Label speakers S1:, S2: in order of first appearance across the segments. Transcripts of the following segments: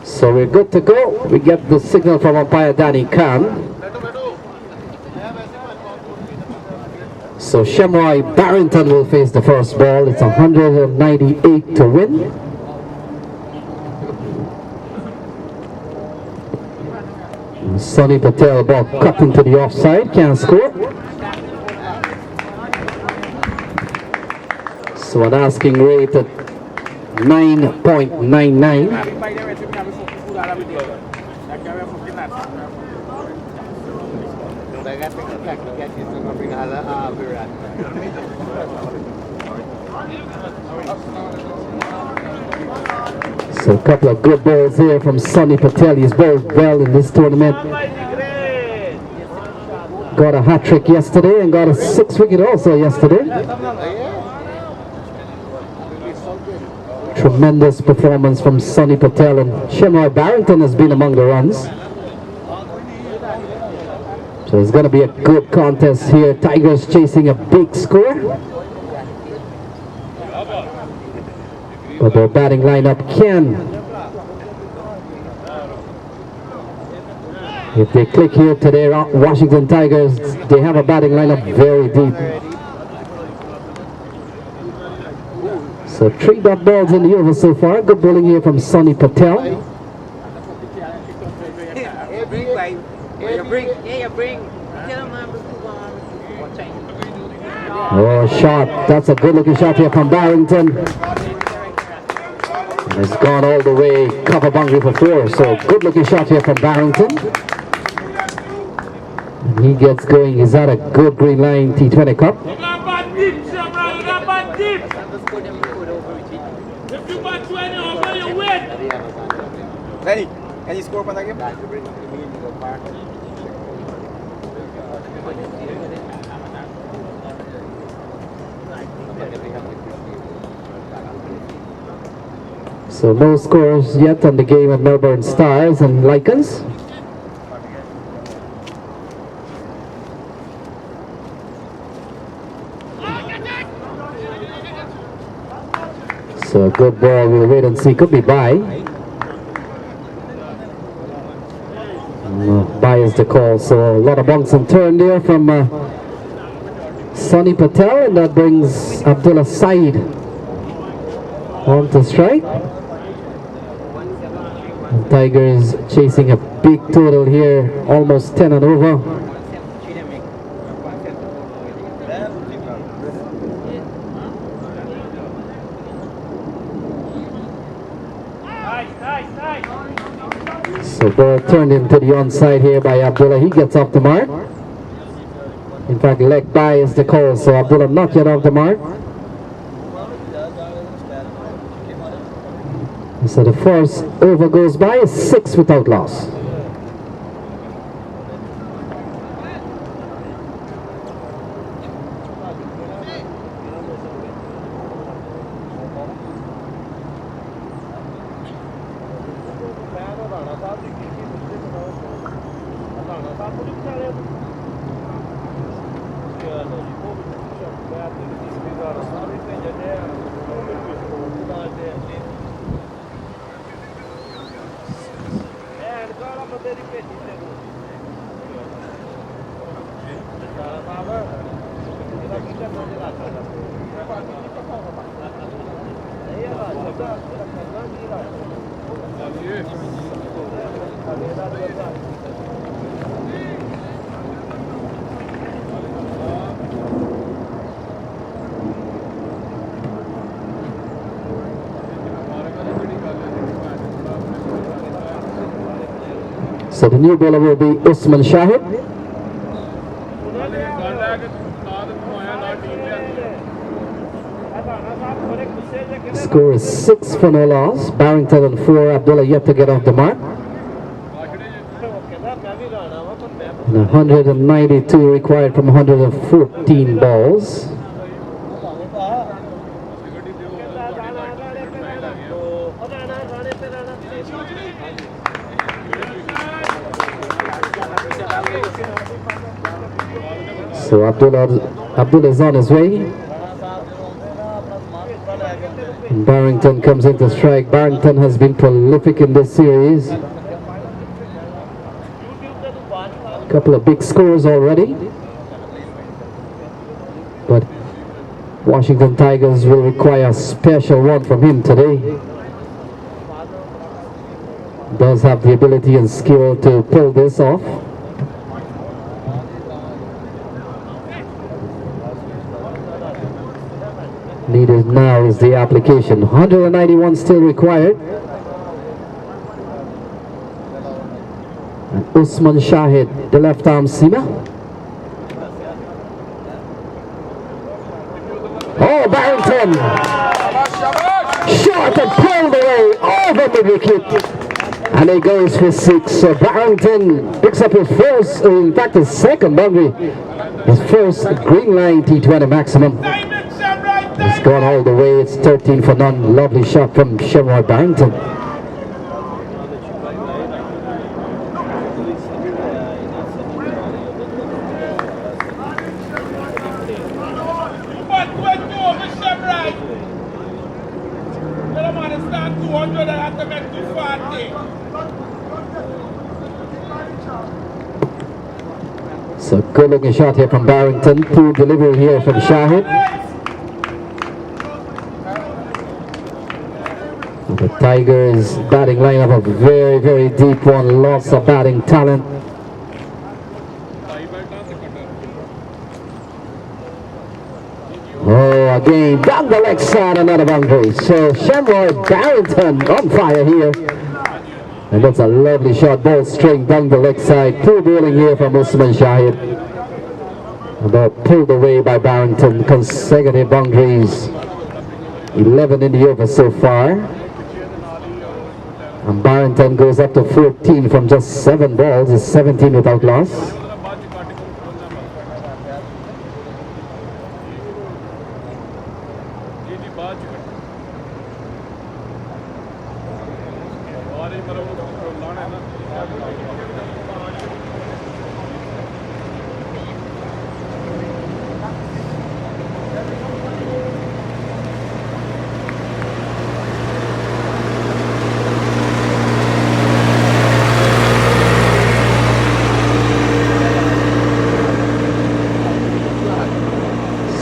S1: So we're good to go. We get the signal from umpire Danny Khan. So Shamroy Barrington will face the first ball. It's 198 to win. Sonny Patel ball cut into the offside, can't score. So an asking rate at 9.99. So a couple of good balls here from Sonny Patel. He's bowled well in this tournament. Got a hat-trick yesterday and got a 6-wicket also yesterday. Tremendous performance from Sonny Patel, and Shamroy Barrington has been among the runs. So it's going to be a good contest here. Tigers chasing a big score. But their batting lineup can, if they click here today, Washington Tigers, they have a batting lineup very deep. So 3 dot balls in the over so far. Good bowling here from Sonny Patel. Oh, shot. That's a good looking shot here from Barrington. And it's gone all the way, cover boundary for 4. So good looking shot here from Barrington. And he gets going. He's at a good Greenline T20 Cup.
S2: Lenny, can you score for that game?
S1: So no scores yet on the game of Melbourne Stars and Lycans. So a good ball, we'll wait and see, could be by. By is the call, so a lot of bunks and turn there from Sonny Patel, and that brings Abdullah Saeed on to strike. And Tigers chasing a big total here, almost 10 and over. So ball turned into the onside here by Abdullah. He gets off the mark. In fact, leg by is the call, so Abdullah not yet off the mark. So the first over goes by, 6 without loss. So the new bowler will be Usman Shahid. Score is 6 for no loss. Barrington and 4. Abdullah yet to get off the mark. And 192 required from 114 balls. So Abdullah is on his way. And Barrington comes in to strike. Barrington has been prolific in this series. Couple of big scores already. But Washington Tigers will require a special one from him today. Does have the ability and skill to pull this off. Needed now is the application. 191 still required. And Usman Shahid, the left arm seamer. Oh, Barrington! Short and pulled away over the wicket. And he goes for 6. So Barrington picks up his first, in fact his second boundary. His first Greenline T20 maximum. It's gone all the way. It's 13 for none. Lovely shot from Shamroy Barrington. So good looking shot here from Barrington. Poor delivery here from Shahid. The Tigers batting lineup, a very, very deep one. Lots of batting talent. Oh, again, down the leg side, another boundary. So Shamroy Barrington on fire here. And that's a lovely shot, ball straight down the leg side. Poor bowling here from Usman Shahid. About pulled away by Barrington. Consecutive boundaries. 11 in the over so far. And Barrington goes up to 14 from just 7 balls. It's 17 without loss.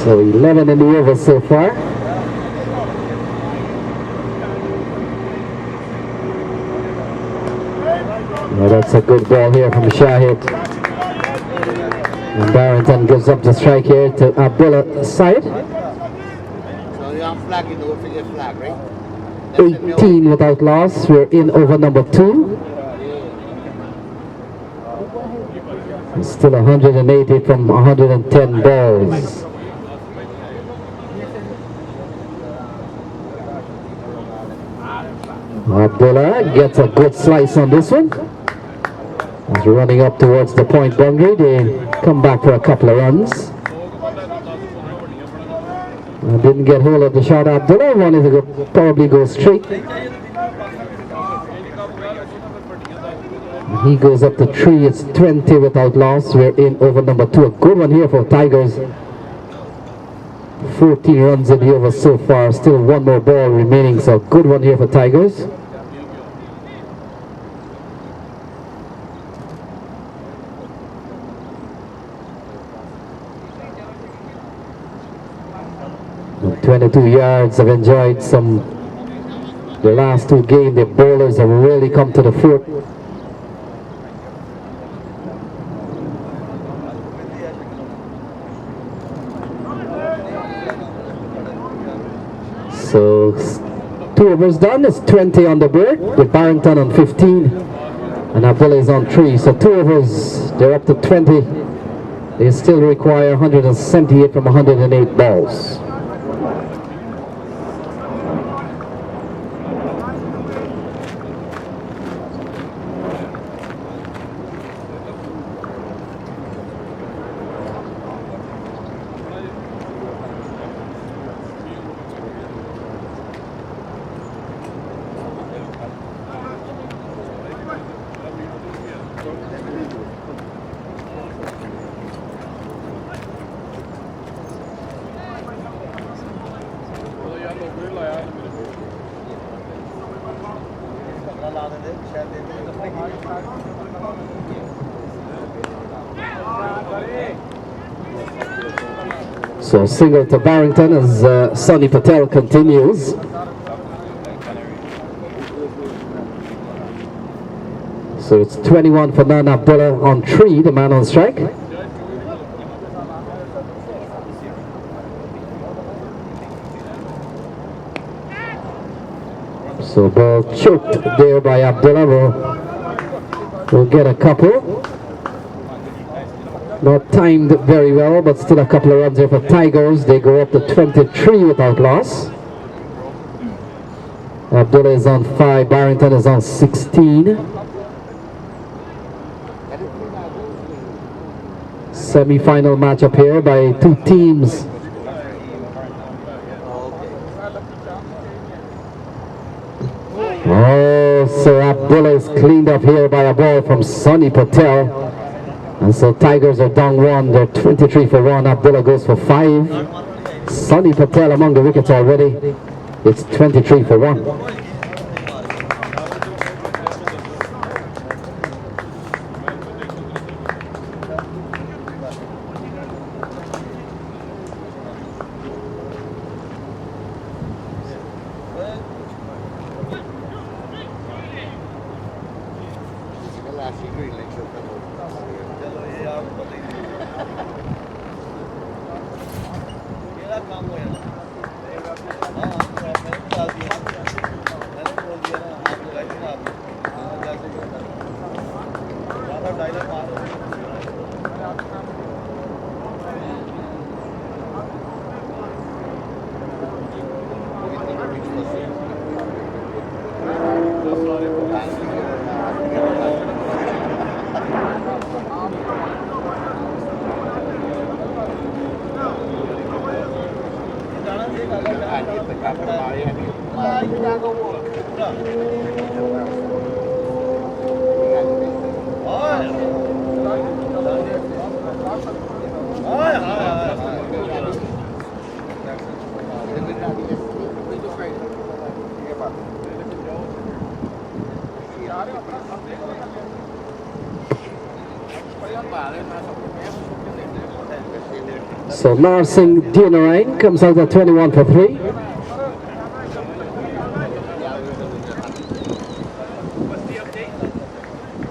S1: So 11 in the over so far. Well, that's a good ball here from Shahid. And Barrington gives up the strike here to Abdullah Syed.
S3: So you're on flag, you know, for your flag, right?
S1: 18 without loss. We're in over number 2. It's still 180 from 110 balls. Abdullah gets a good slice on this one. He's running up towards the point boundary. They come back for a couple of runs. Didn't get hold of the shot. Abdullah wanted to probably go straight. He goes up to 3. It's 20 without loss. We're in over number 2. A good one here for Tigers. 14 runs in the over so far. Still one more ball remaining. So good one here for Tigers. And 22 yards. Have enjoyed the last 2 games. The bowlers have really come to the fore. So 2 overs done. It's 20 on the board with Barrington on 15 and Abdullah is on 3. So 2 overs, they're up to 20. They still require 178 from 108 balls. So single to Barrington as Sonny Patel continues. So it's 21 for none. Abdullah on 3, the man on strike. So ball choked there by Abdullah. We'll get a couple. Not timed very well, but still a couple of runs there for Tigers. They go up to 23 without loss. Abdullah is on 5, Barrington is on 16. Semi-final matchup here by two teams. Oh, so Abdullah is cleaned up here by a ball from Sonny Patel. And so Tigers are down 1. They're 23 for 1. Abdullah goes for 5. Sonny Patel among the wickets already. It's 23 for 1. So Narsingh Dinarine comes out at 21 for 3.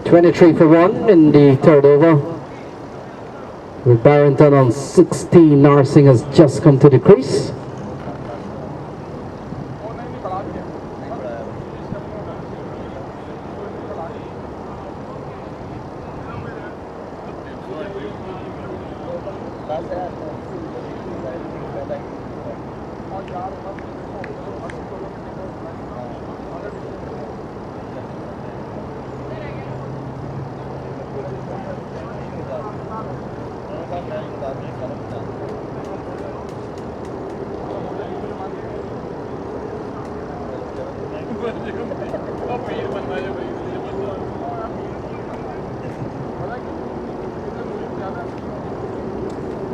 S1: (23 for 1 in the third over. With Barrington on 16, Narsingh has just come to the crease.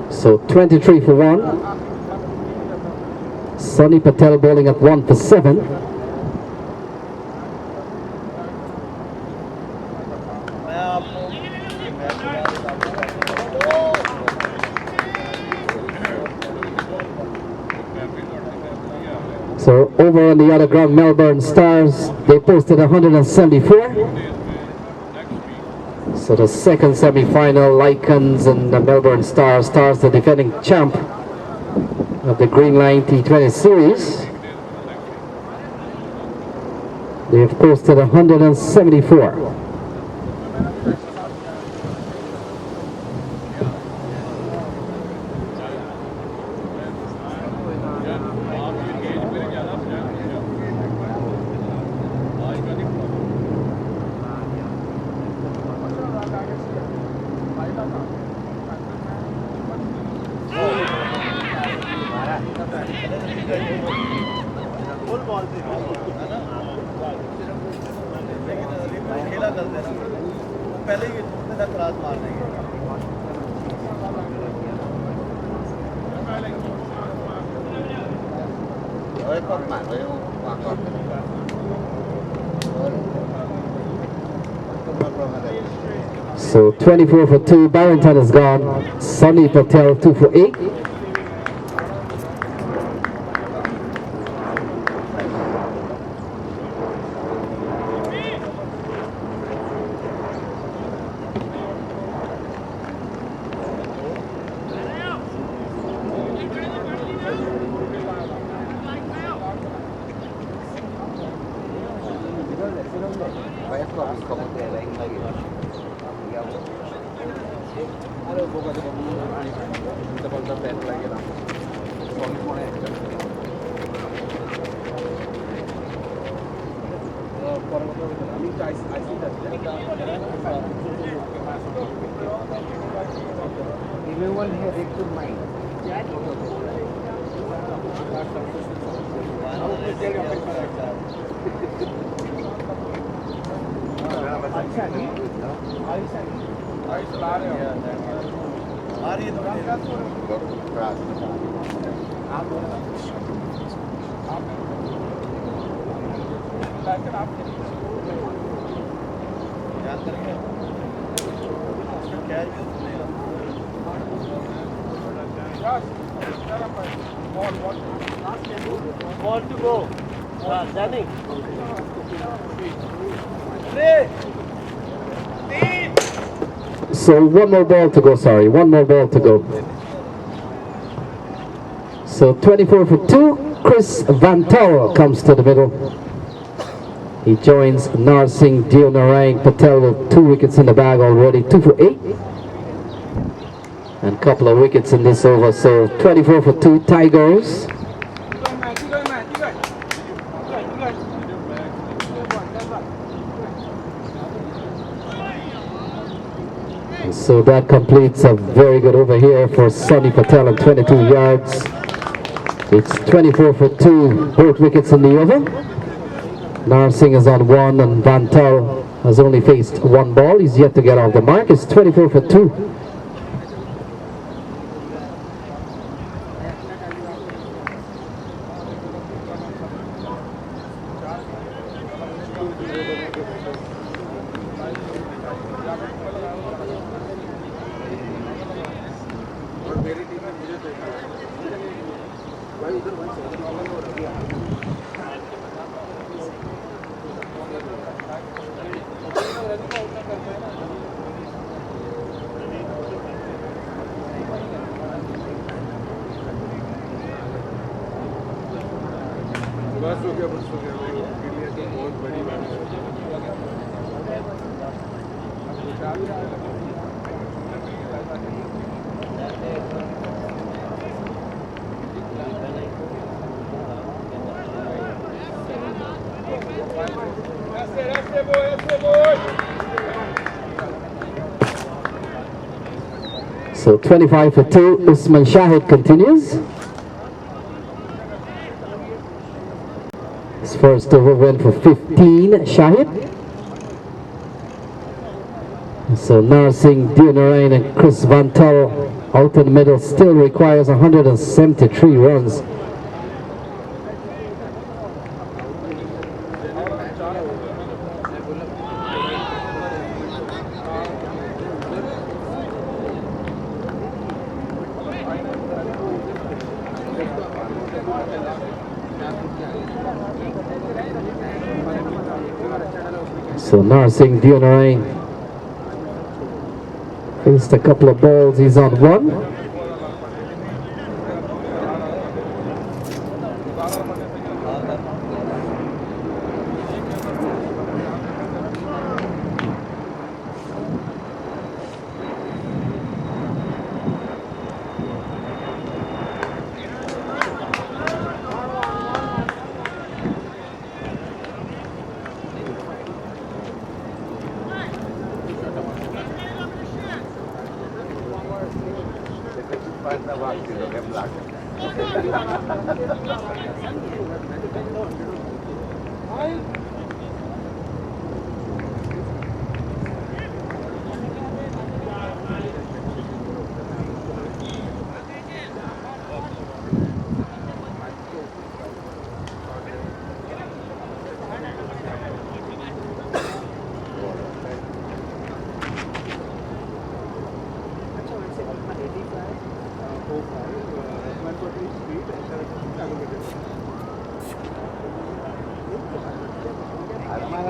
S1: So 23 for 1. Sonny Patel bowling at 1 for 7. So over on the other ground, Melbourne Stars, they posted 174. So the second semi-final, Lycans and the Melbourne Stars. Stars, the defending champ of the Greenline T20 series. They have posted 174.
S3: Ơi con mảng với hoàng con.
S1: So 24 for 2, Barrington is gone. Sunny Patel 2 for 8.
S4: Ball to go. Standing.
S1: So one more ball to go, sorry. One more ball to go. So 24 for 2, Chris Van Tel comes to the middle. He joins Narsingh Deonarang Patel with 2 wickets in the bag already, 2 for 8. And a couple of wickets in this over, so 24 for 2, Tigers. And so that completes a very good over here for Sunny Patel on 22 yards. It's 24 for 2, both wickets in the over. Narsingh is on 1 and Van Tel has only faced 1 ball. He's yet to get off the mark. It's 24 for 2. So 25 for 2, Usman Shahid continues. His first over went for 15, Shahid. So Narsingh Deonarang and Chris Van Tel out in the middle still requires 173 runs. So Narsingh Deonarang faced a couple of balls, he's on 1.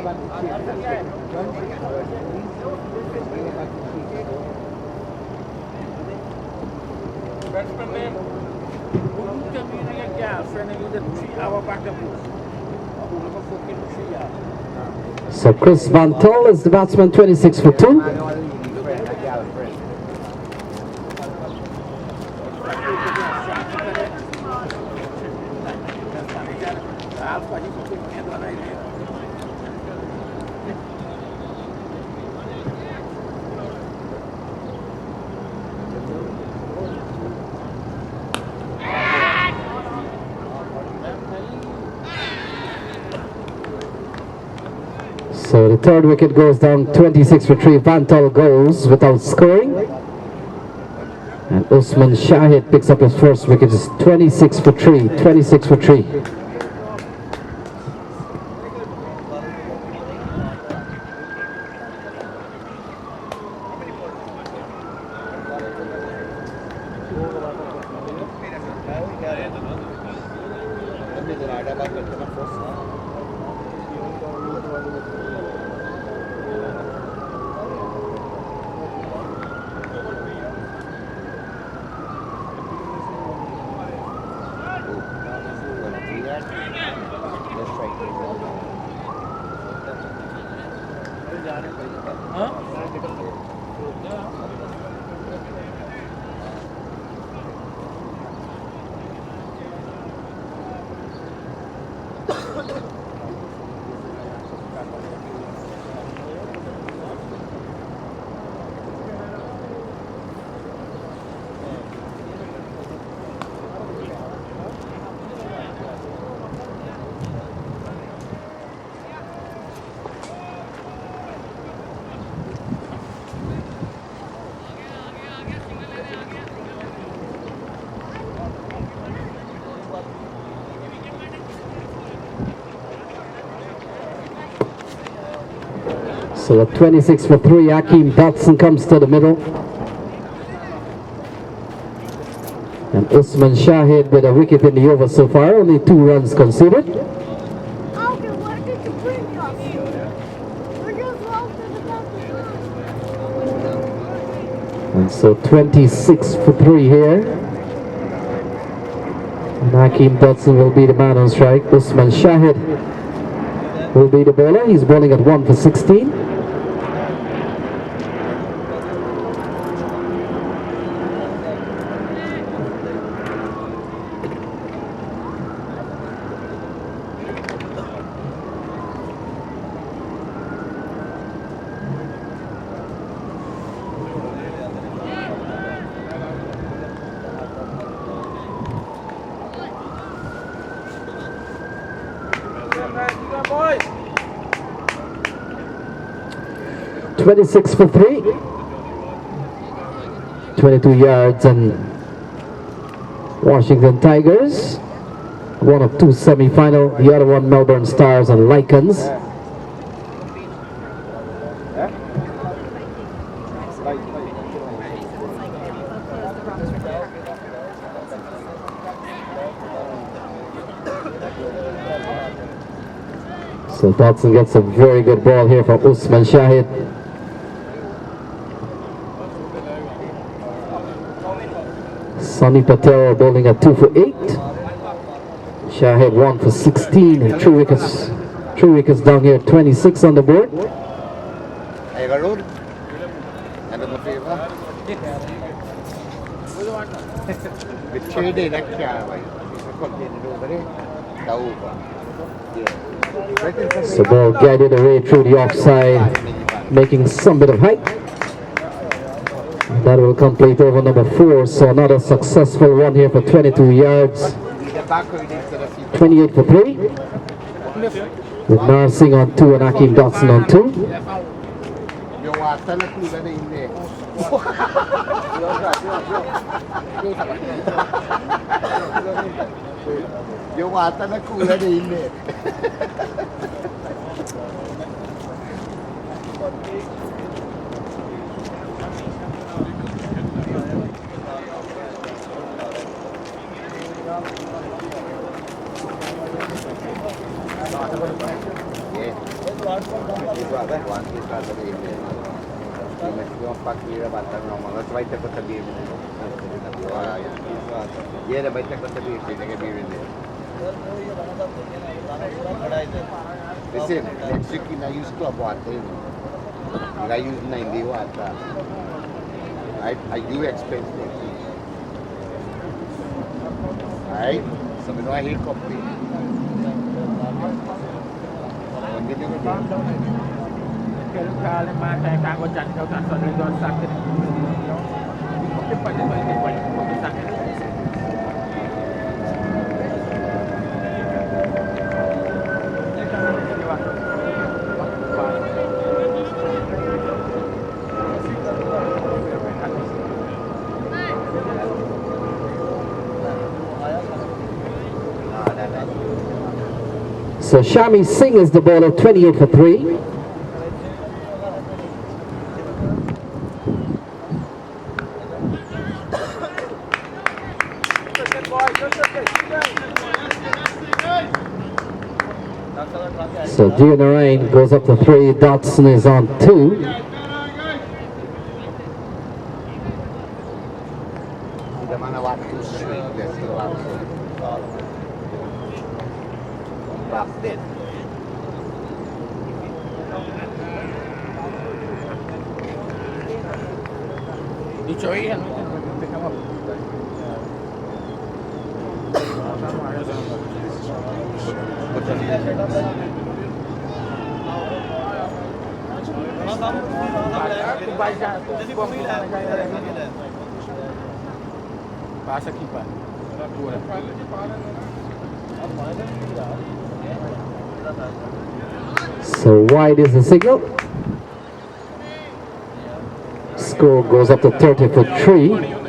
S4: Batsman name. Who can be like a girlfriend and you the 3 hour back up? Fucking 3 hours.
S1: So Chris Van Tol is the batsman, 26 for 2. So the third wicket goes down, 26 for 3. Van Tol goes without scoring. And Usman Shahid picks up his first wicket. It's 26 for 3. 26 for 3. So at 26 for 3, Akeem Dotson comes to the middle. And Usman Shahid with a wicket in the over so far, only 2 runs conceded.
S5: Okay, why did you bring me up here? We're just lost in the back.
S1: And so 26 for 3 here. And Akeem Dotson will be the man on strike. Usman Shahid will be the bowler. He's bowling at 1 for 16.
S2: Boys.
S1: 26 for 3. 22 yards and Washington Tigers. One of 2 semi-final, the other one Melbourne Stars and Lycans. So Dotson gets a very good ball here from Usman Shahid. Sonny Patel bowling at 2 for 8. Shahid 1 for 16 and 3 wickets down here, 26 on the board.
S3: I got road. And the favor. With shade like
S1: So ball guided away through the offside, making some bit of height. That will complete over number 4. So another successful one here for 22 yards. 28 for 3. With Narsingh on 2 and Akeem Dotson on 2.
S3: You want to cool it in there. One is not the game. Yung pag-ira bata ng mga try to sabihin mo. Yeah, ba't ko sabihin nag-birin din. Listen, next week na-use ko about it. Na-use na hindi wata. I do expect next week. Alright? Sabi nung hiccup din. Hindi nyo ko
S4: Kailan kalian makan kanggo jan kau tak soal don sakit. Cepat sakit.
S1: So Shami Singh is the bowler, 28 for 3. So Narain goes up to 3, Dotson is on 2.
S4: Dicoy yan. Pasa aqui, pá.
S1: So wide is the signal. Score goes up to 30 for 3.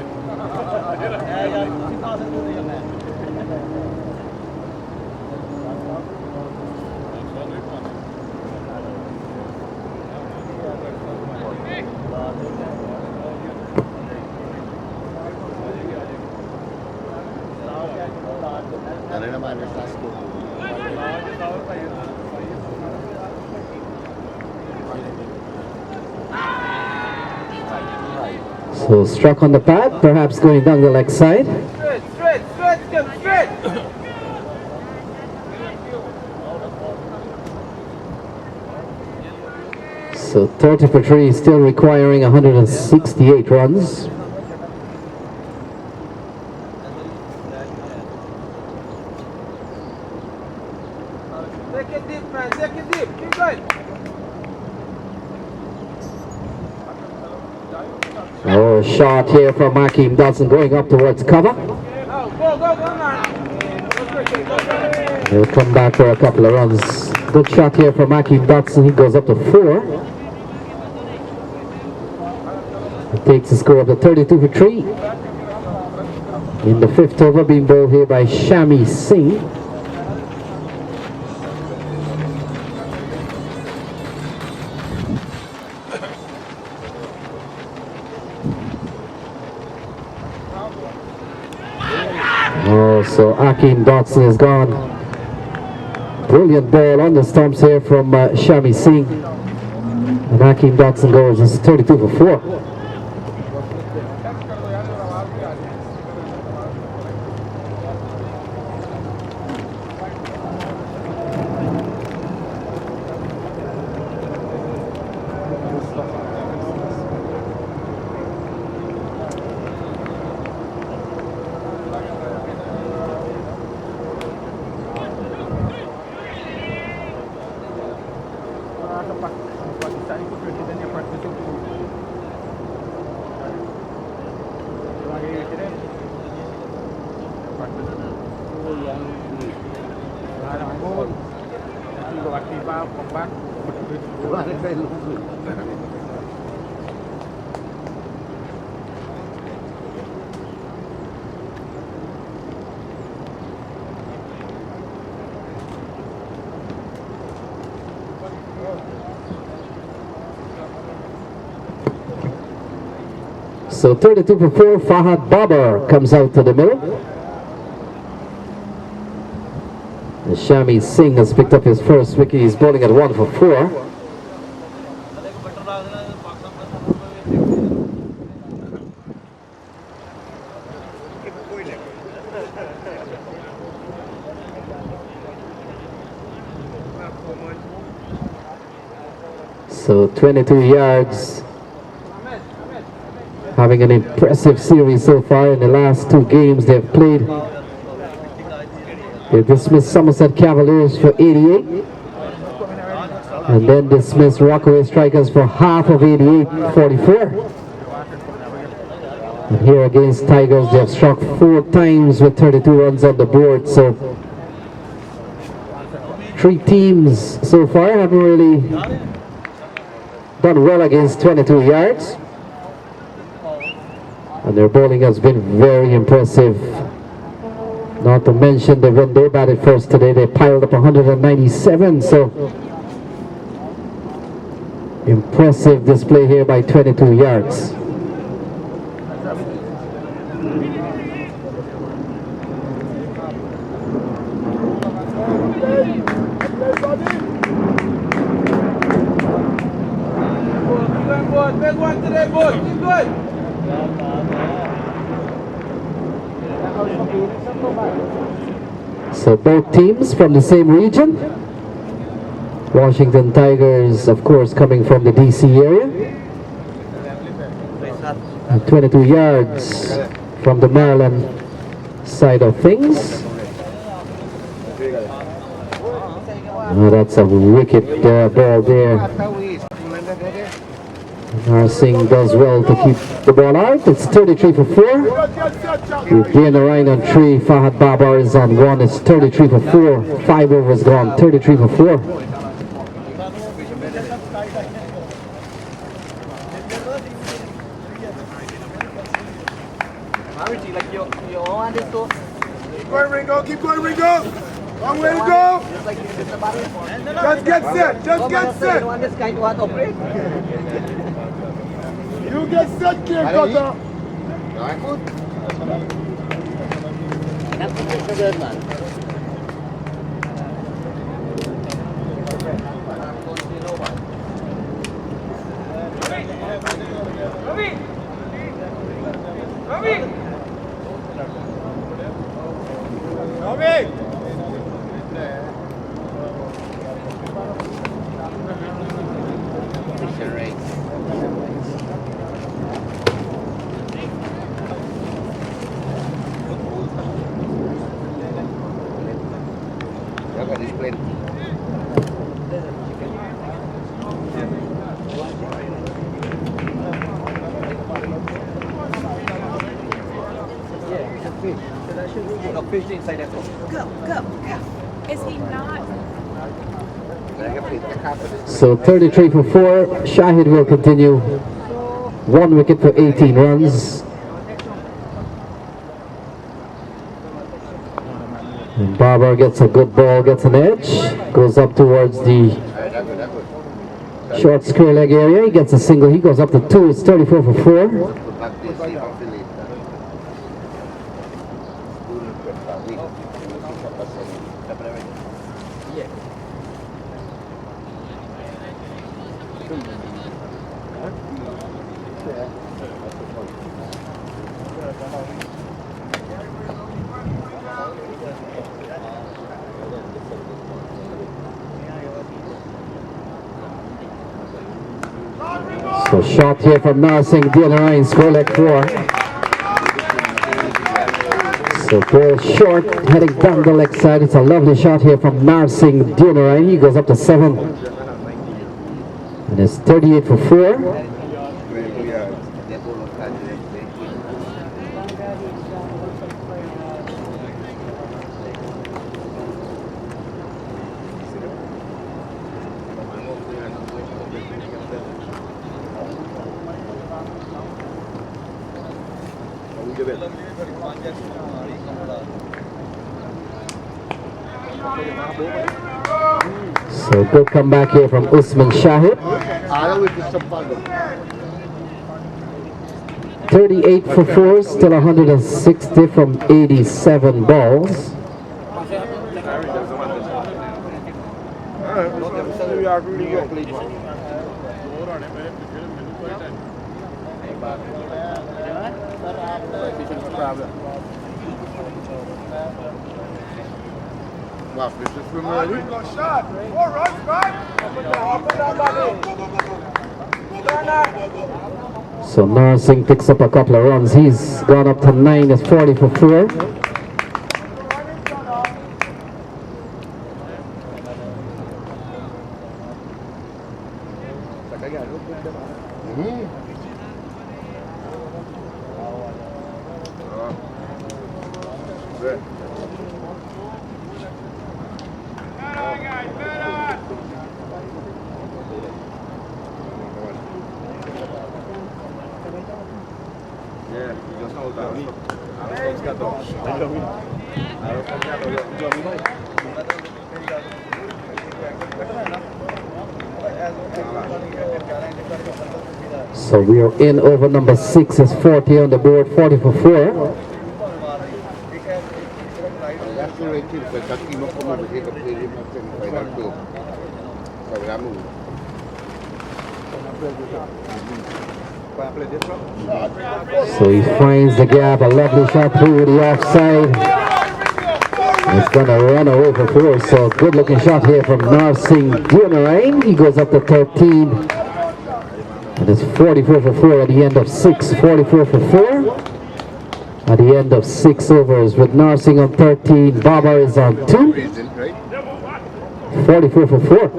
S1: So struck on the pad, perhaps going down the leg side.
S2: Straight.
S1: So 30 for 3 is still requiring 168 runs.
S2: Take it deep, man. Take it deep. Keep going.
S1: Oh, shot here from Hakeem Dodson going up towards cover.
S2: Go, man.
S1: He'll come back for a couple of runs. Good shot here from Hakeem Dodson. He goes up to 4. He takes the score up to 32 for 3. In the 5th over, being bowled here by Shami Singh. Oh, so Hakeem Dodson is gone. Brilliant ball on the stumps here from Shami Singh. And Hakeem Dodson goes is 32 for 4. So 32 for 4, Fahad Babar comes out to the middle. And Shami Singh has picked up his first wicket. He's bowling at 1 for 4. So 22 yards. Having an impressive series so far in the last 2 games they've played. They dismissed Somerset Cavaliers for 88. And then dismissed Rockaway Strikers for half of 88, 44. And here against Tigers, they have struck 4 times with 32 runs on the board. So 3 teams so far haven't really done well against 22 yards. And their bowling has been very impressive. Not to mention that when they batted first today, they piled up 197. So impressive display here by 22 yards.
S2: Big one today, boy. Keep good.
S1: So both teams from the same region. Washington Tigers, of course, coming from the DC area. And 22 yards from the Maryland side of things. Oh, that's a wicked ball there. Narsingh does well to keep the ball out. It's 33 for 4. With Diana Ryan on 3, Fahad Babar is on 1. It's 33 for 4. 5 overs gone. 33 for 4.
S2: Keep going, Ringo. Keep going, Ringo. Long way to go. Just get set. Just get set. You get set, King Cutter.
S5: Is he not?
S1: So 33 for 4. Shahid will continue. 1 wicket for 18 runs. And Barber gets a good ball, gets an edge. Goes up towards the short square leg area. He gets a single. He goes up to 2. It's 34 for 4. So shot here from Narsingh, Diana score leg 4. So ball short, heading down the leg side. It's a lovely shot here from Narsingh, Diana. He goes up to 7. And it's 38 for 4. So good comeback here from Usman Shahid. 38 for 4, still 160 from 87 balls.
S2: New York really good.
S3: Wow, this is from early.
S2: Go shot. 4 runs, man.
S1: So Narsingh picks up a couple of runs. He's gone up to 9. It's 40 for 4. So we are in over number 6. It's 40 on the board, 40 for 4.
S3: That's the right thing, but that team up over here, but they didn't have to play that too. So that move.
S1: So he finds the gap, a lovely shot through the offside. It's going to run away for 4. So good looking shot here from Narsingh Dunarain. He goes up to 13. And it's 44 for 4 at the end of 6. 44 for 4 at the end of 6 overs with Narsingh on 13. Baba is on 2. 44 for 4.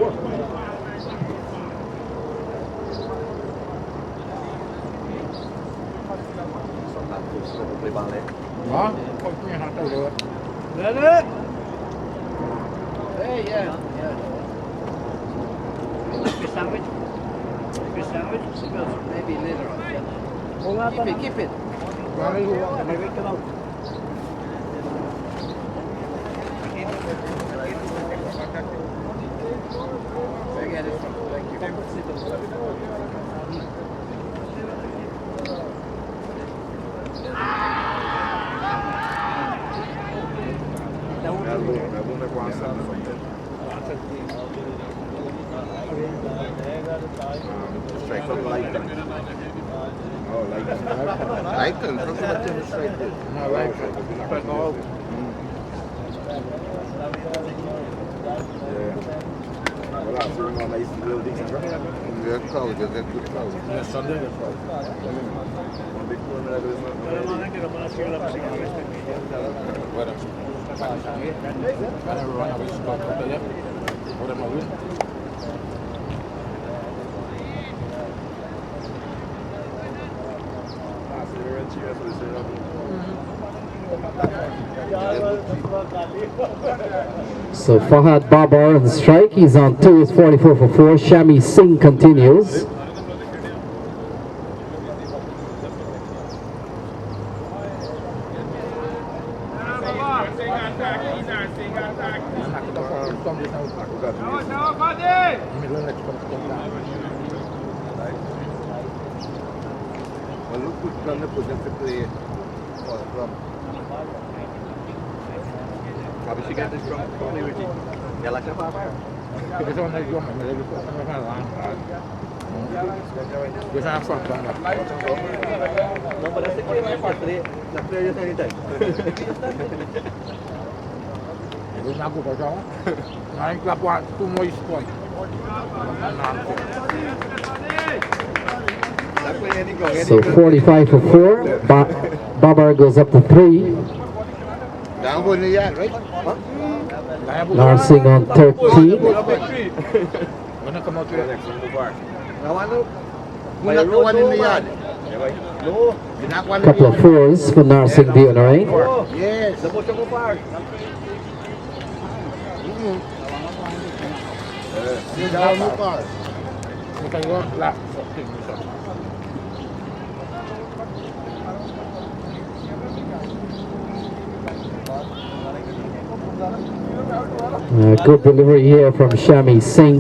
S4: Hey, yeah. Sandwich. Sandwich? Maybe later on. Keep it.
S3: Lycans, that's what they straight did.
S2: No, Lycans.
S3: They're cold, they're good cold.
S1: So Fahad Babar on strike. He's on 2. It's 44 for 4. Shami Singh continues.
S3: Well, look who's going to put them to play for the club.
S6: Habis got this from Tony Richie. Ya la capa apa?
S2: Kita sama lagi orang lagi sama lang. Kita sama front bang.
S6: No, but that's the game I play. La play just anytime.
S2: Kita aku pasal. Naik club buat tu mau point.
S1: So 45 for 4. Babar goes up to 3.
S3: Down in the yard, right?
S1: Narsingh on 13.
S2: Mana kamu tu?
S3: One in the yard. No. You're not one in the
S1: Couple of 4s for Narsingh Dunarain.
S3: Yes. Down the car.
S2: Kita orang lah.
S1: Good delivery here from Shami Singh.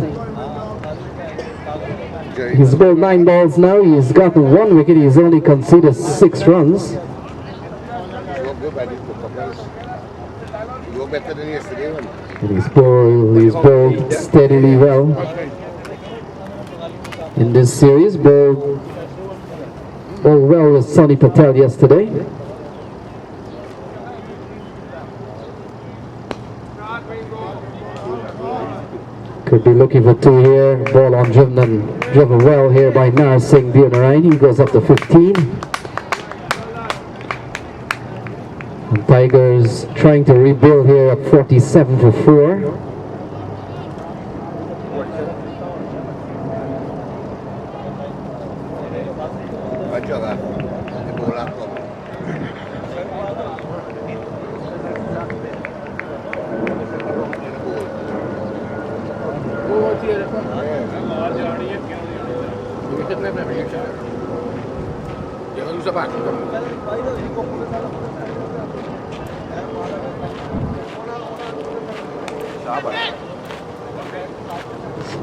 S1: He's bowled 9 balls now. He's gotten 1 wicket. He's only conceded 6 runs.
S3: Go better than yesterday one.
S1: And he's bowled steadily well in this series. Bowled well with Sonny Patel yesterday. Could be looking for two here. Ball on driven well here by Nar Singh Bunarain. He goes up to 15. And Tigers trying to rebuild here at 47 for 4.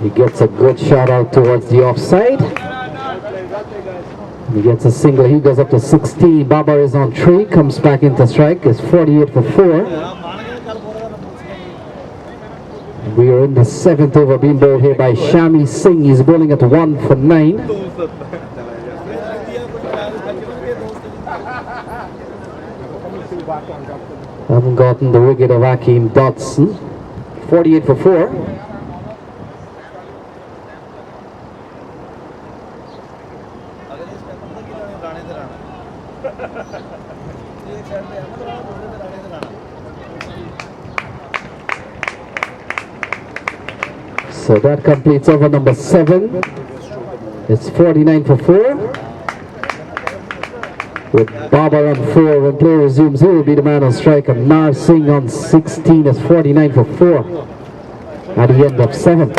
S1: He gets a good shot out towards the offside. He gets a single. He goes up to 16. Babar is on 3. Comes back into strike. It's 48 for 4. We are in the 7th over, being bowled here by Shami Singh. He's bowling at 1 for 9. Haven't gotten the wicket of Akeem Dotson. 48 for 4. So that completes over number 7. It's 49 for 4. With Babar on 4, when play resumes, he will be the man on strike. And Nar Singh on 16 is 49 for 4 at the end of 7.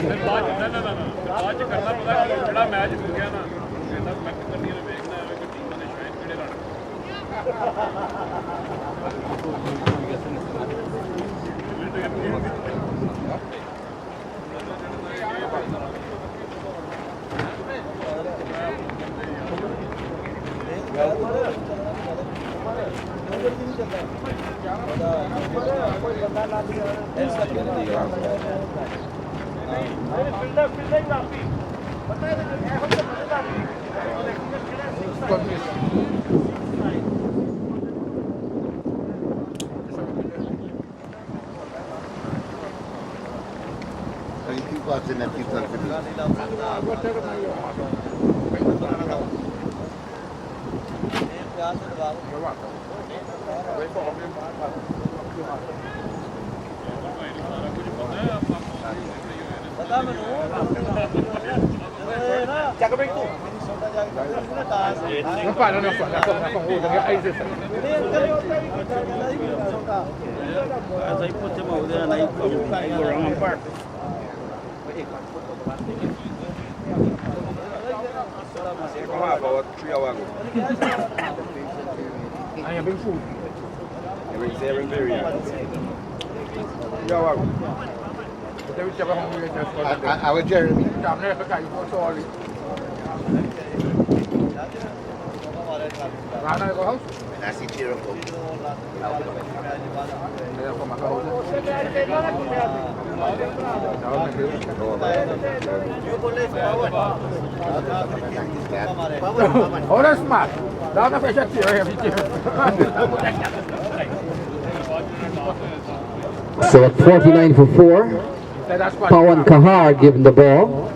S3: Our Jeremy. Nasi Chiroko.
S2: Oh, that's smart. That's
S1: So at 49 for 4, Pawan Kahar given the ball.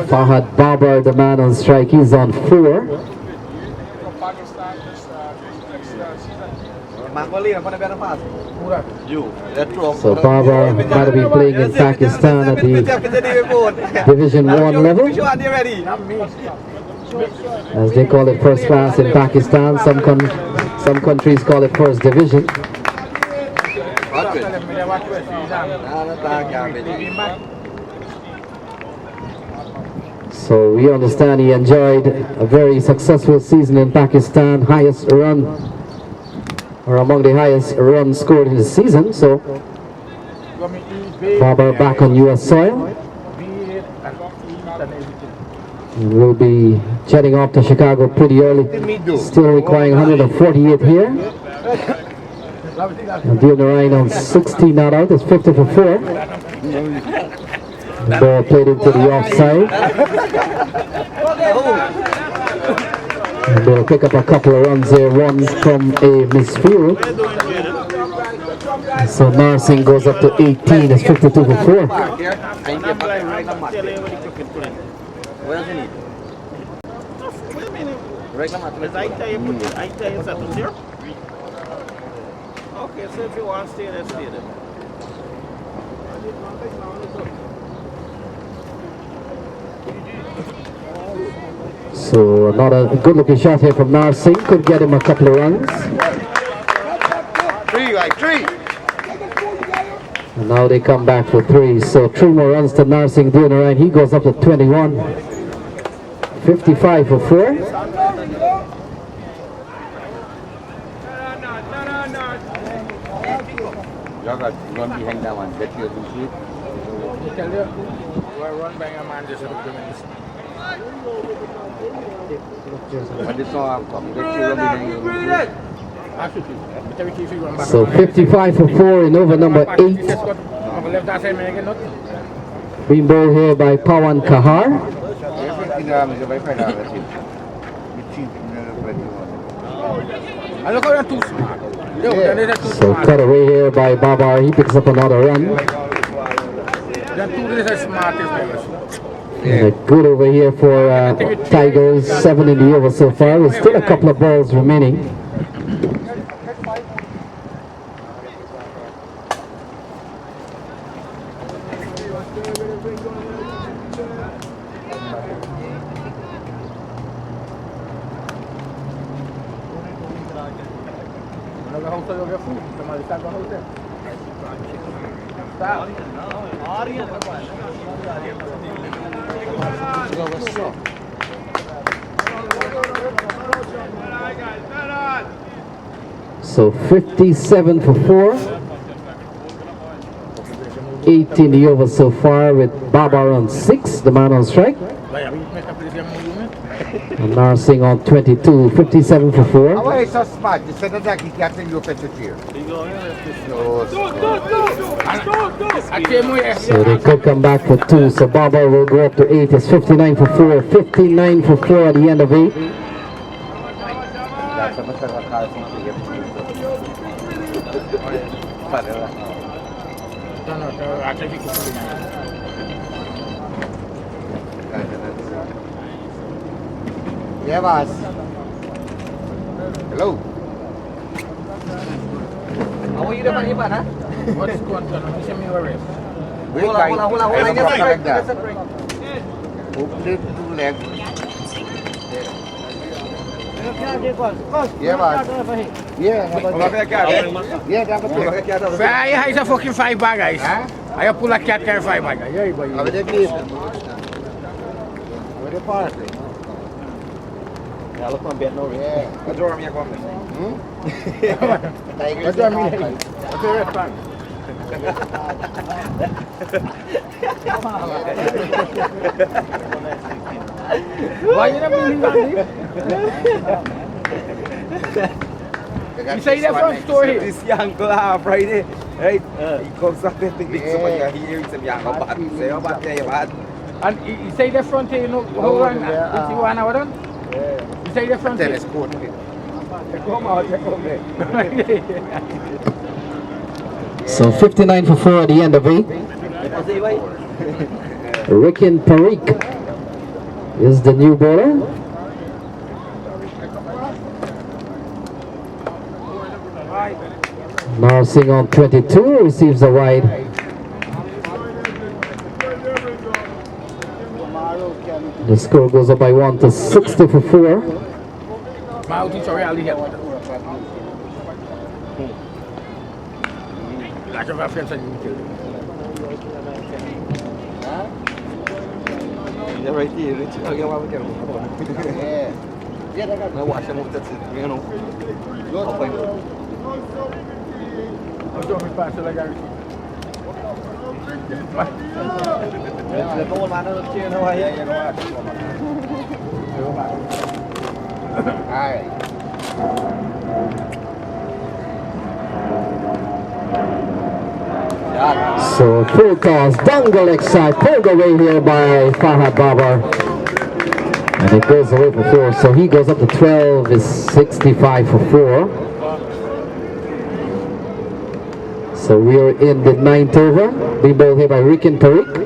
S1: Fahad Babar, the man on strike, he's on 4. So Babar might be playing in Pakistan at the Division 1 level, as they call it first class in Pakistan. Some countries call it first division. So we understand he enjoyed a very successful season in Pakistan, highest run, or among the highest runs scored in the season. So Babar back on US soil. We'll be jetting off to Chicago pretty early, still requiring 148 here. And doing the right on 16 not out. It's 50 for 4. Ball played into the offside. And they'll pick up a couple of runs there. One from a misfield. So Narsing goes up to 18. It's 52 for 4.
S4: Okay, so if you want to stay there, stay there.
S1: So another good looking shot here from Narsing. Could get him a couple of runs.
S3: 3, like 3.
S1: And now they come back for 3. So 3 more runs to Narsing doing the right. He goes up to 21. 55 for 4.
S3: Y'all got run behind that one. Bet you can shoot.
S4: Tell you, run by a man just
S3: But this all come. Bet you run behind you.
S1: So 55 for 4 in over number 8. Being bowled here by Pawan Kahar. So cut away here by Babar. He picks up another run. And a good over here for Tigers. 7 in the over so far. There's still a couple of balls remaining. So 57 for 4. 8 in the over so far with Babar on 6, the man on strike. And Narsing on 22, 57 for 4.
S3: Why is so smart? You said that he can't tell you to here.
S1: So they could come back for 2. So Babar will go up to 8. It's 59 for 4. 59 for 4 at the end of 8.
S3: Yeah, boss. Hello.
S6: How are you naman iba, ha?
S4: What's going on? Show me your rest.
S6: Hula.
S3: Like that. Open it to leg. Yeah, boss. Yeah, that's
S4: I a fucking 5 bag, guys. I pull a cat carry 5 bag. Yeah, boy.
S3: How the game? Where the party?
S6: Kalau kau ambil no.
S3: Yeah.
S6: Kau draw minyak kau.
S3: Tigers.
S4: That's what I mean. That's a red flag. Why you not moving that deep? You say that front story.
S6: This young girl Friday, right? He comes up and thinks somebody here is some young about say about that.
S4: And you say that front here, you know, how long? If you want to done? You say that front here.
S3: Tennis court.
S6: Come out, come there.
S1: So 59 for 4 at the end of 8. Rikin Parikh is the new bowler. Narsing on 22 receives a wide. The score goes up by 1 to 60 for 4.
S6: Yeah, right here. It's okay. What we can do? Yeah. Yeah, I watch them. That's it. You know.
S1: So full toss, down the leg side, pulled away here by Fahad Babar. And it goes away for 4, so he goes up to 12, is 65 for 4. So we are in the 9th over, being bowled here by Rikin Tariq.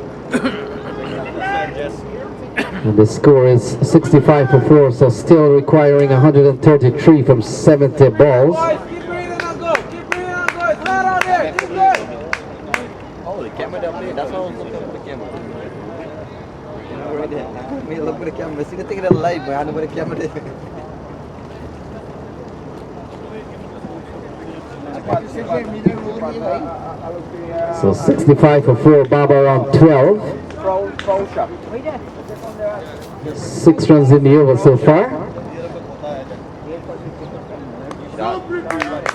S1: And the score is 65 for 4, so still requiring 133 from 70 balls.
S6: Keep breathing and go. Keep breathing and go. It's not out there. Keep going.
S7: Oh, the camera down there. That's all I was looking at the camera. Right there. Me look at the camera. See the thing in the light, but I know where the camera is.
S1: So 65 for 4, Baba on 12. 6 runs in the over so far.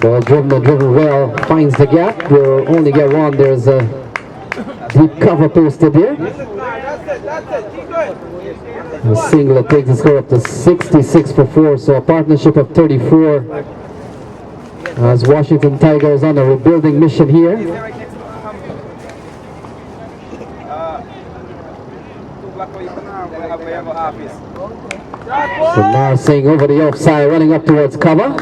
S1: Ball driven and driven well, finds the gap. We'll only get one. There's a deep cover posted here.
S6: That's it. Keep going.
S1: A single that takes the score up to 66 for 4, so a partnership of 34 as Washington Tigers on a rebuilding mission here. So now Singh over the offside, running up towards cover.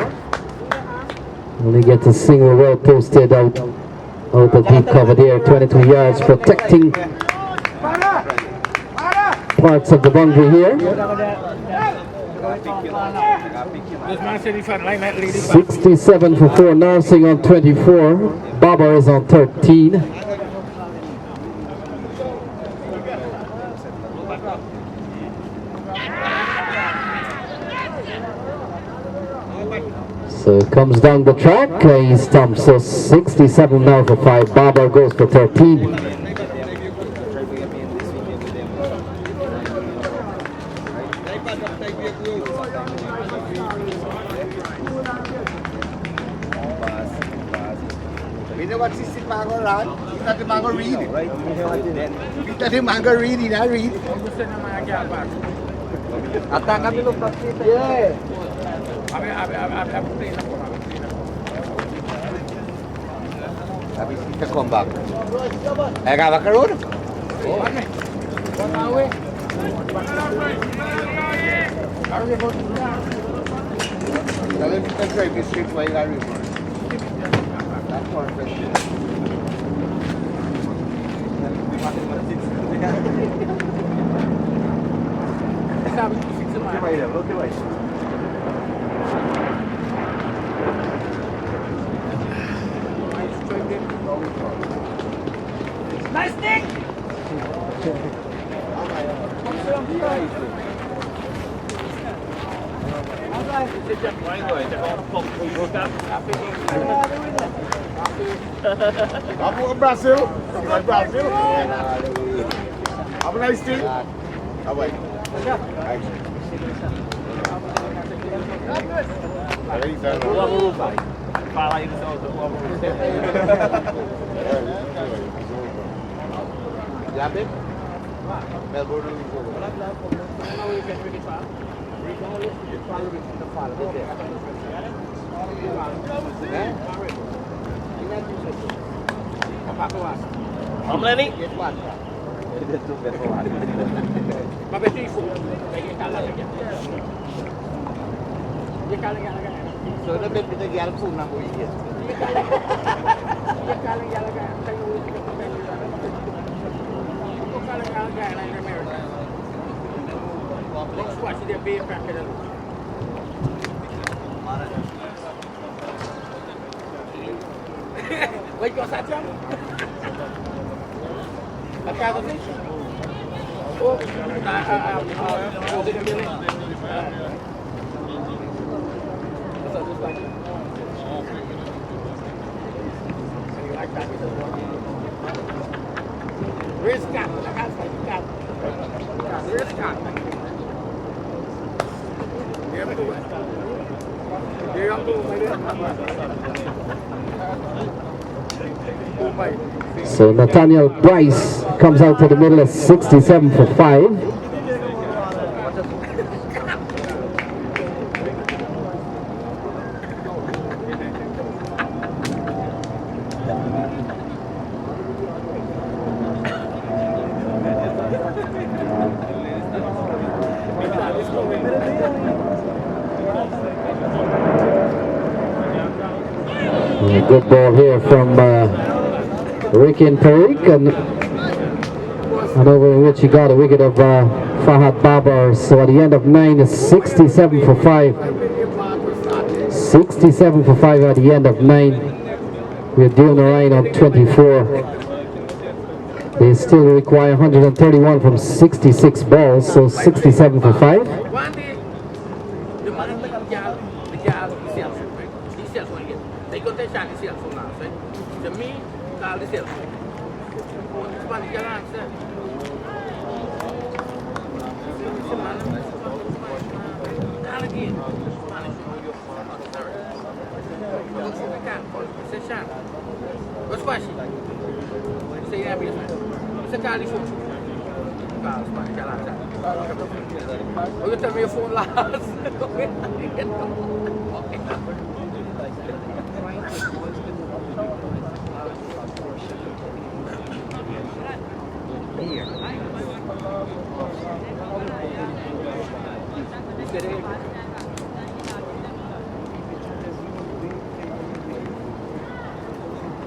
S1: Only gets a single well posted out of deep cover there, 22 yards, protecting parts of the boundary here. 67 for 4, Narsingh on 24, Baba is on 13. So it comes down the track, he stumps, so 67 now for 5, Baba goes for 13.
S3: You know what Sissy Mango run? It's not the Mango read. It's not the Mango read, it's not read.
S7: Attack kami lo practice.
S3: Yeah. Habis kita comeback. Agak road. Kalau kita try this straight way lari. That's more efficient.
S4: Nice stick!
S2: Vamos Brasil. Vai Brasil. Have a nice day. Bye-bye.
S4: Fala aí do seu
S3: Ya babe. Melbourne
S4: Om Lenny. Ma per tifo. Dia kalah.
S3: So dah babe kita jalan pun nak boleh.
S4: Dia kalah. Next watch dia be back at the Wait, kau saja. Apa tu ni? Oh, Riskat, Riskat.
S1: So Nathaniel Bryce comes out to the middle at 67 for 5. good ball here from Ricky and Tariq, and over in which he got a wicket of Fahad Babar. So at the end of 9 is 67 for 5. 67 for 5 at the end of 9. We're doing the line on 24. They still require 131 from 66 balls, so 67 for 5.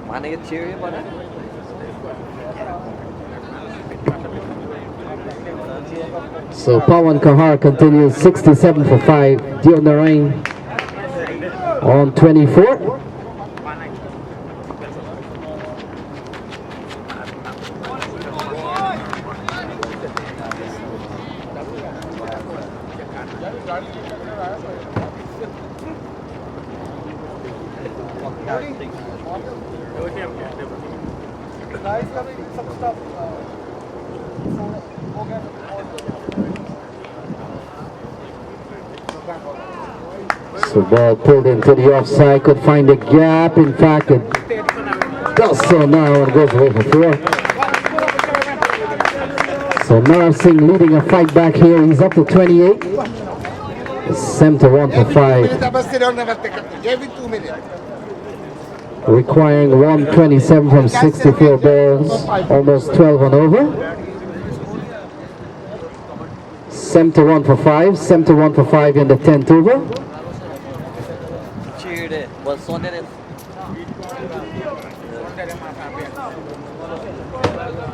S7: Want to get cheery about it?
S1: So Pawan Kahar continues 67 for 5. Dion Narain on 24. So ball pulled into the offside, could find a gap. In fact, it does so now and goes away for 4. So Nar Singh leading a fight back here. He's up to 28. Sem to 1 for 5. Requiring 127 from 64 balls, almost 12 and over. Sem to 1 for 5. Sem to 1 for 5 in the 10th over.
S7: Cheer there. What's on it?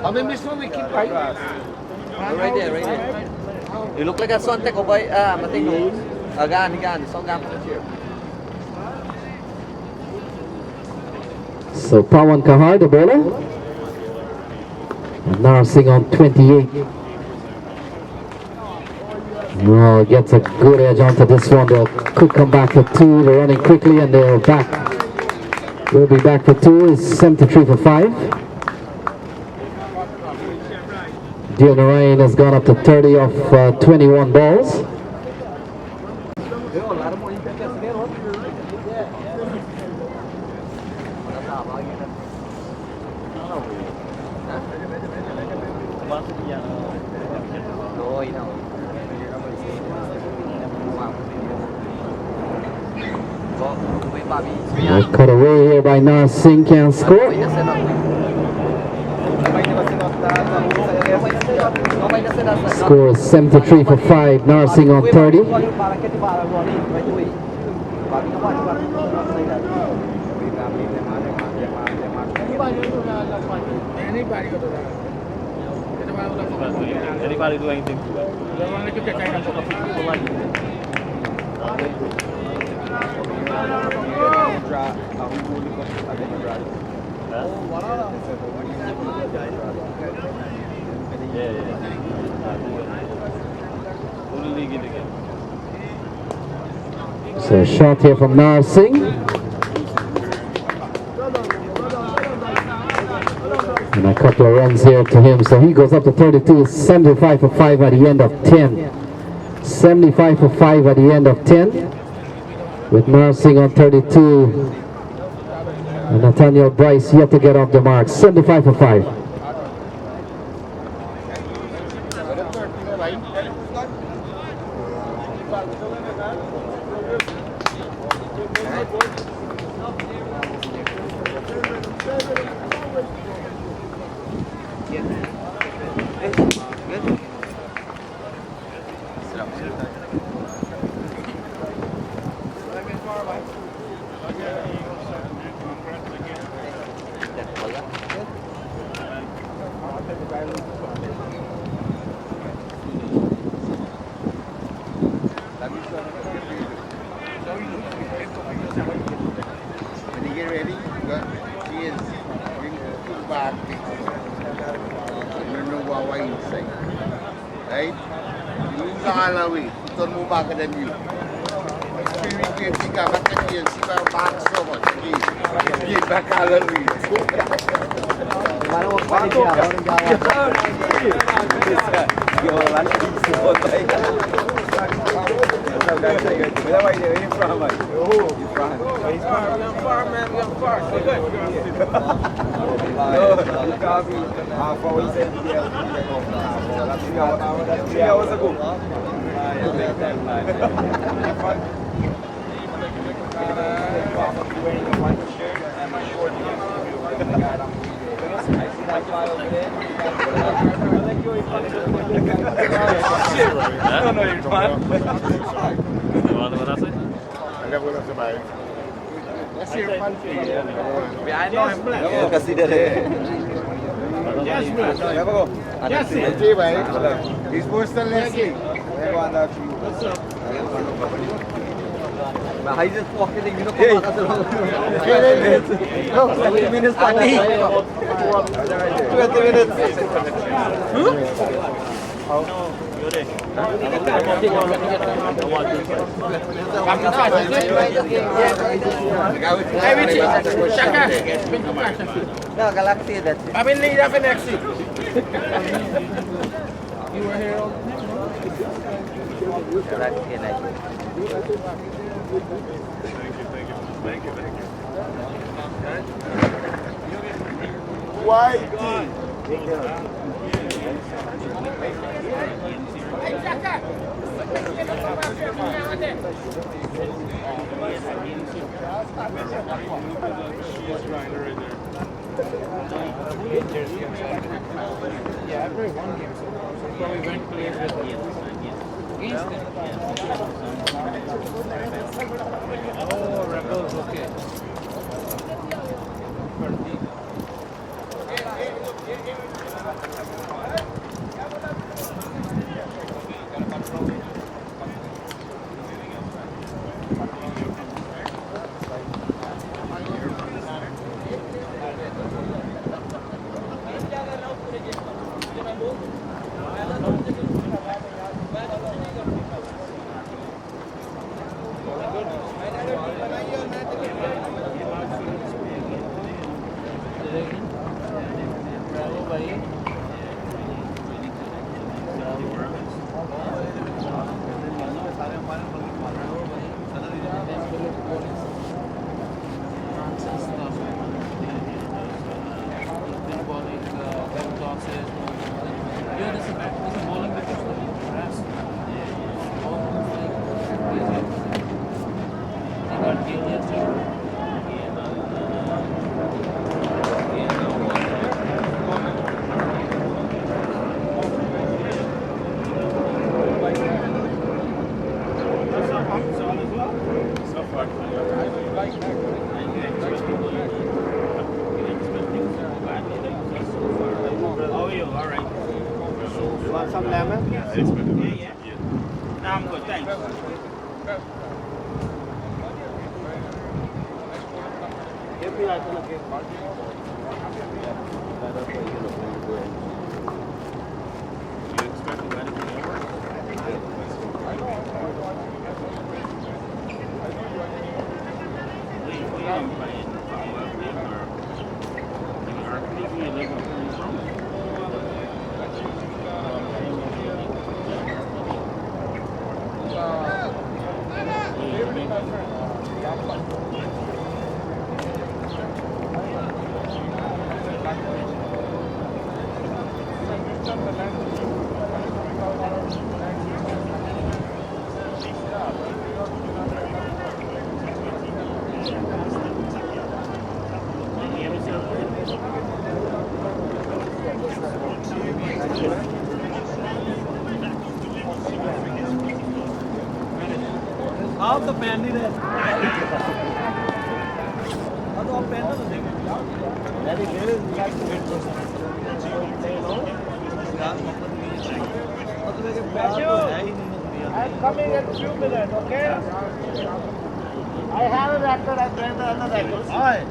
S3: I mean, this one we keep right.
S7: Right there, right there. You look like a son take away. Mating no. Again. So gam cheer.
S1: So Pawan Kahar, the bowler. And Nar Singh on 28. Oh, gets a good edge onto this one. They could come back for 2. They're running quickly and they're back. We'll be back for 2. It's 73 for 5. Dion Narain has gone up to 30 off 21 balls. Cut away here by Nar Singh, can't score. Score is 73 for 5. Nar Singh on 30.
S4: Anybody do anything to it?
S1: So a shot here from Nar Singh. And a couple of runs here to him. So he goes up to 32. 75 for 5 at the end of 10. 75 for 5 at the end of 10. With Nar Singh on 32. And Nathaniel Bryce yet to get off the mark. 75 for 5.
S3: When you get ready, you got GNC, bring the back. You don't know what way inside. Right? You lose all the way. You don't move back than you. Experience you think about the GNC back so much. Get back all the way. That's your fun thing.
S7: I know him. Consider it.
S3: He's supposed to listen.
S7: I just walking in, you know, 20 minutes. 20 minutes. No, Galaxy, that's it.
S4: I've been leading for next week. You were here all
S7: Galaxy, nice.
S4: Yeah, I've played one game so far. So probably went played with against them. Oh, Rebels, okay.
S2: Some lemon?
S4: Yeah. No, I'm good, thanks.
S2: Give me like a
S4: Out the pen is there. I'm coming in a few minutes, okay? I have a record, I bring another record. Alright.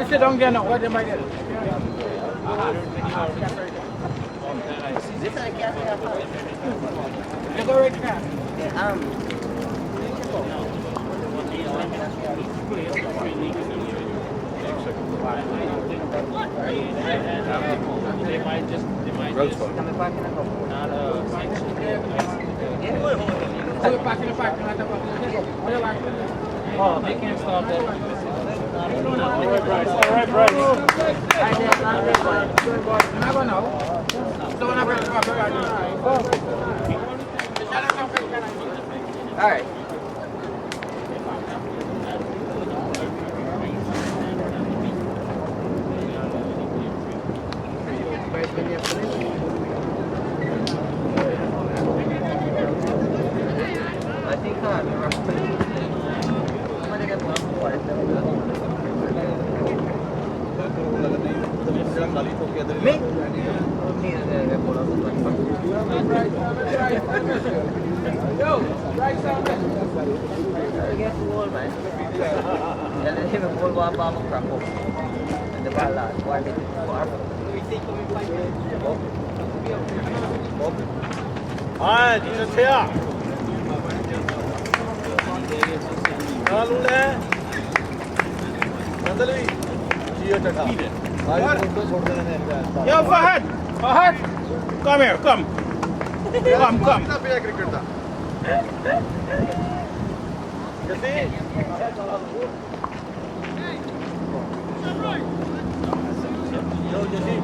S4: Sit down there now. What am I doing? You go right now. They might just coming back in a couple. Not back in the park. Oh, they can't stop that. All right, Bryce. Never know. Don't have all right. I think 아, 진짜 최야. 나룰래. नंदली जियो टका या Fahad come here come कितना पे cricket था जल्दी यो जल्दी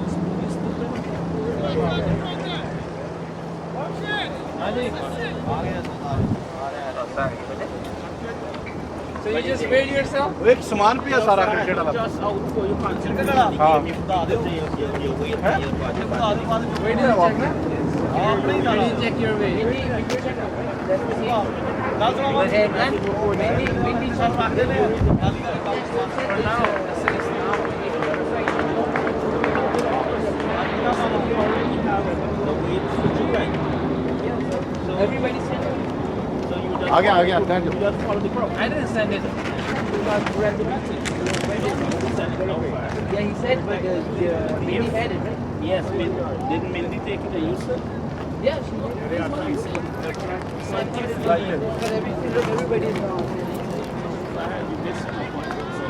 S4: हां जी आ गया So you just paid yourself? एक सामान पे सारा क्रिकेट वाला just out को you can't क्रिकेट वाला हां ये बता देते हैं ये वही है बता दे बाद में वेट है check your way. Everybody send it.
S3: Thank you.
S4: I didn't send it. Yeah, he said, but Mindy had it, right? Yes, didn't Mindy take it and use it? Yeah, she did. That's what I said. Because everybody is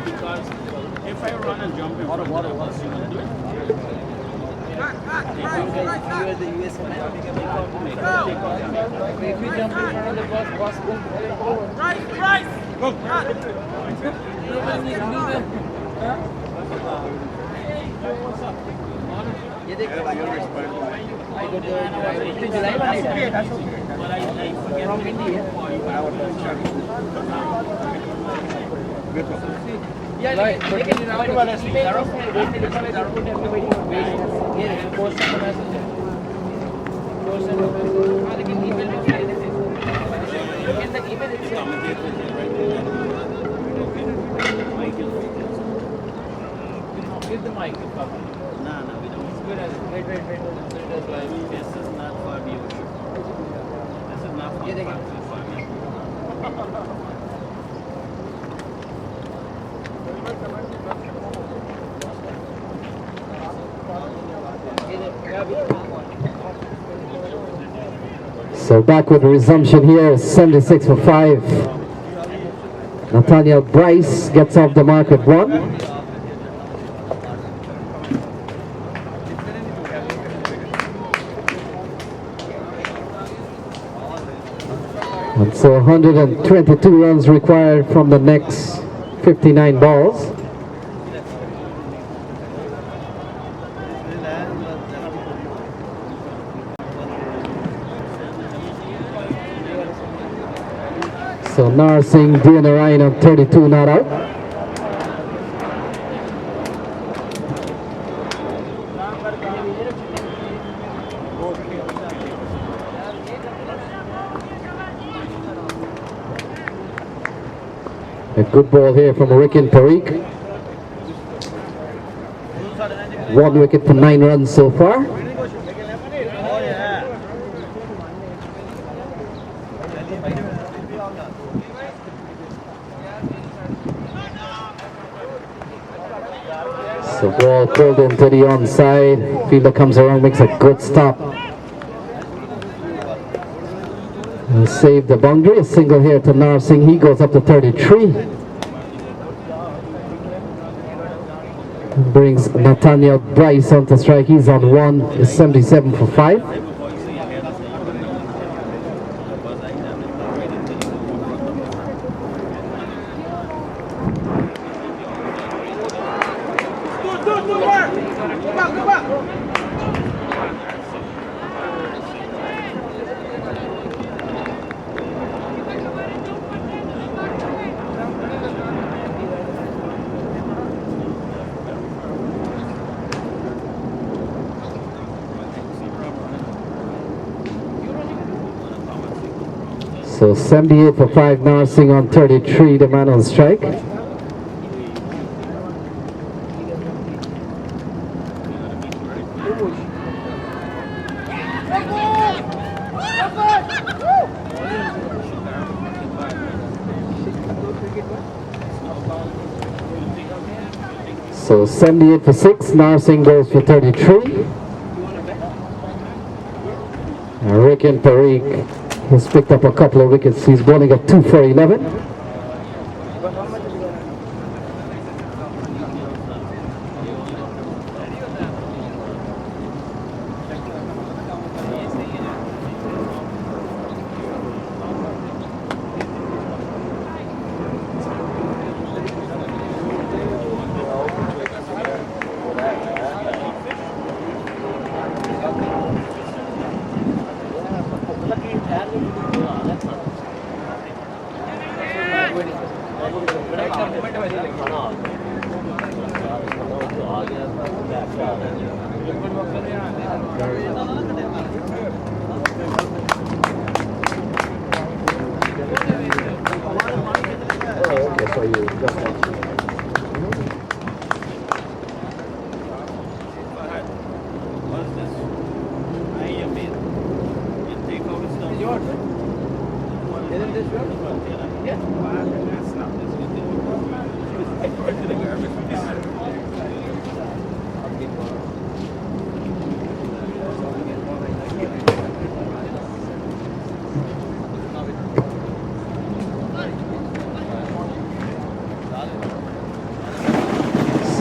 S4: because if I run and jump in front of the bus, you will do it. You are the US man. If we jump in front of the bus will go over. Right! Go! Nobody needs to do that. Yeah, they go. I go to July from India. Yeah, like, they can email us. Everybody yeah, post a message. Post a message. They can email it. In the email itself. Give the mic. No, we don't. It's good as wait. This is not for viewership. This is not for me.
S1: So back with the resumption here, 76 for 5. Nathaniel Bryce gets off the mark at 1. And so 122 runs required from the next 59 balls. So Narsingh doing a line on 32 not out. A good ball here from Rikin Parikh. 1 wicket for 9 runs so far. So ball pulled into the onside. Fielder comes around, makes a good stop. And save the boundary. A single here to Narsingh. He goes up to 33. Brings Nathaniel Bryce onto strike. He's on 1. It's 77 for 5. So 78 for 5, Narsingh on 33, the man on strike. So 78 for 6, Narsingh goes for 33. Rikin Parikh has picked up a couple of wickets. He's bowling at 2 for 11. So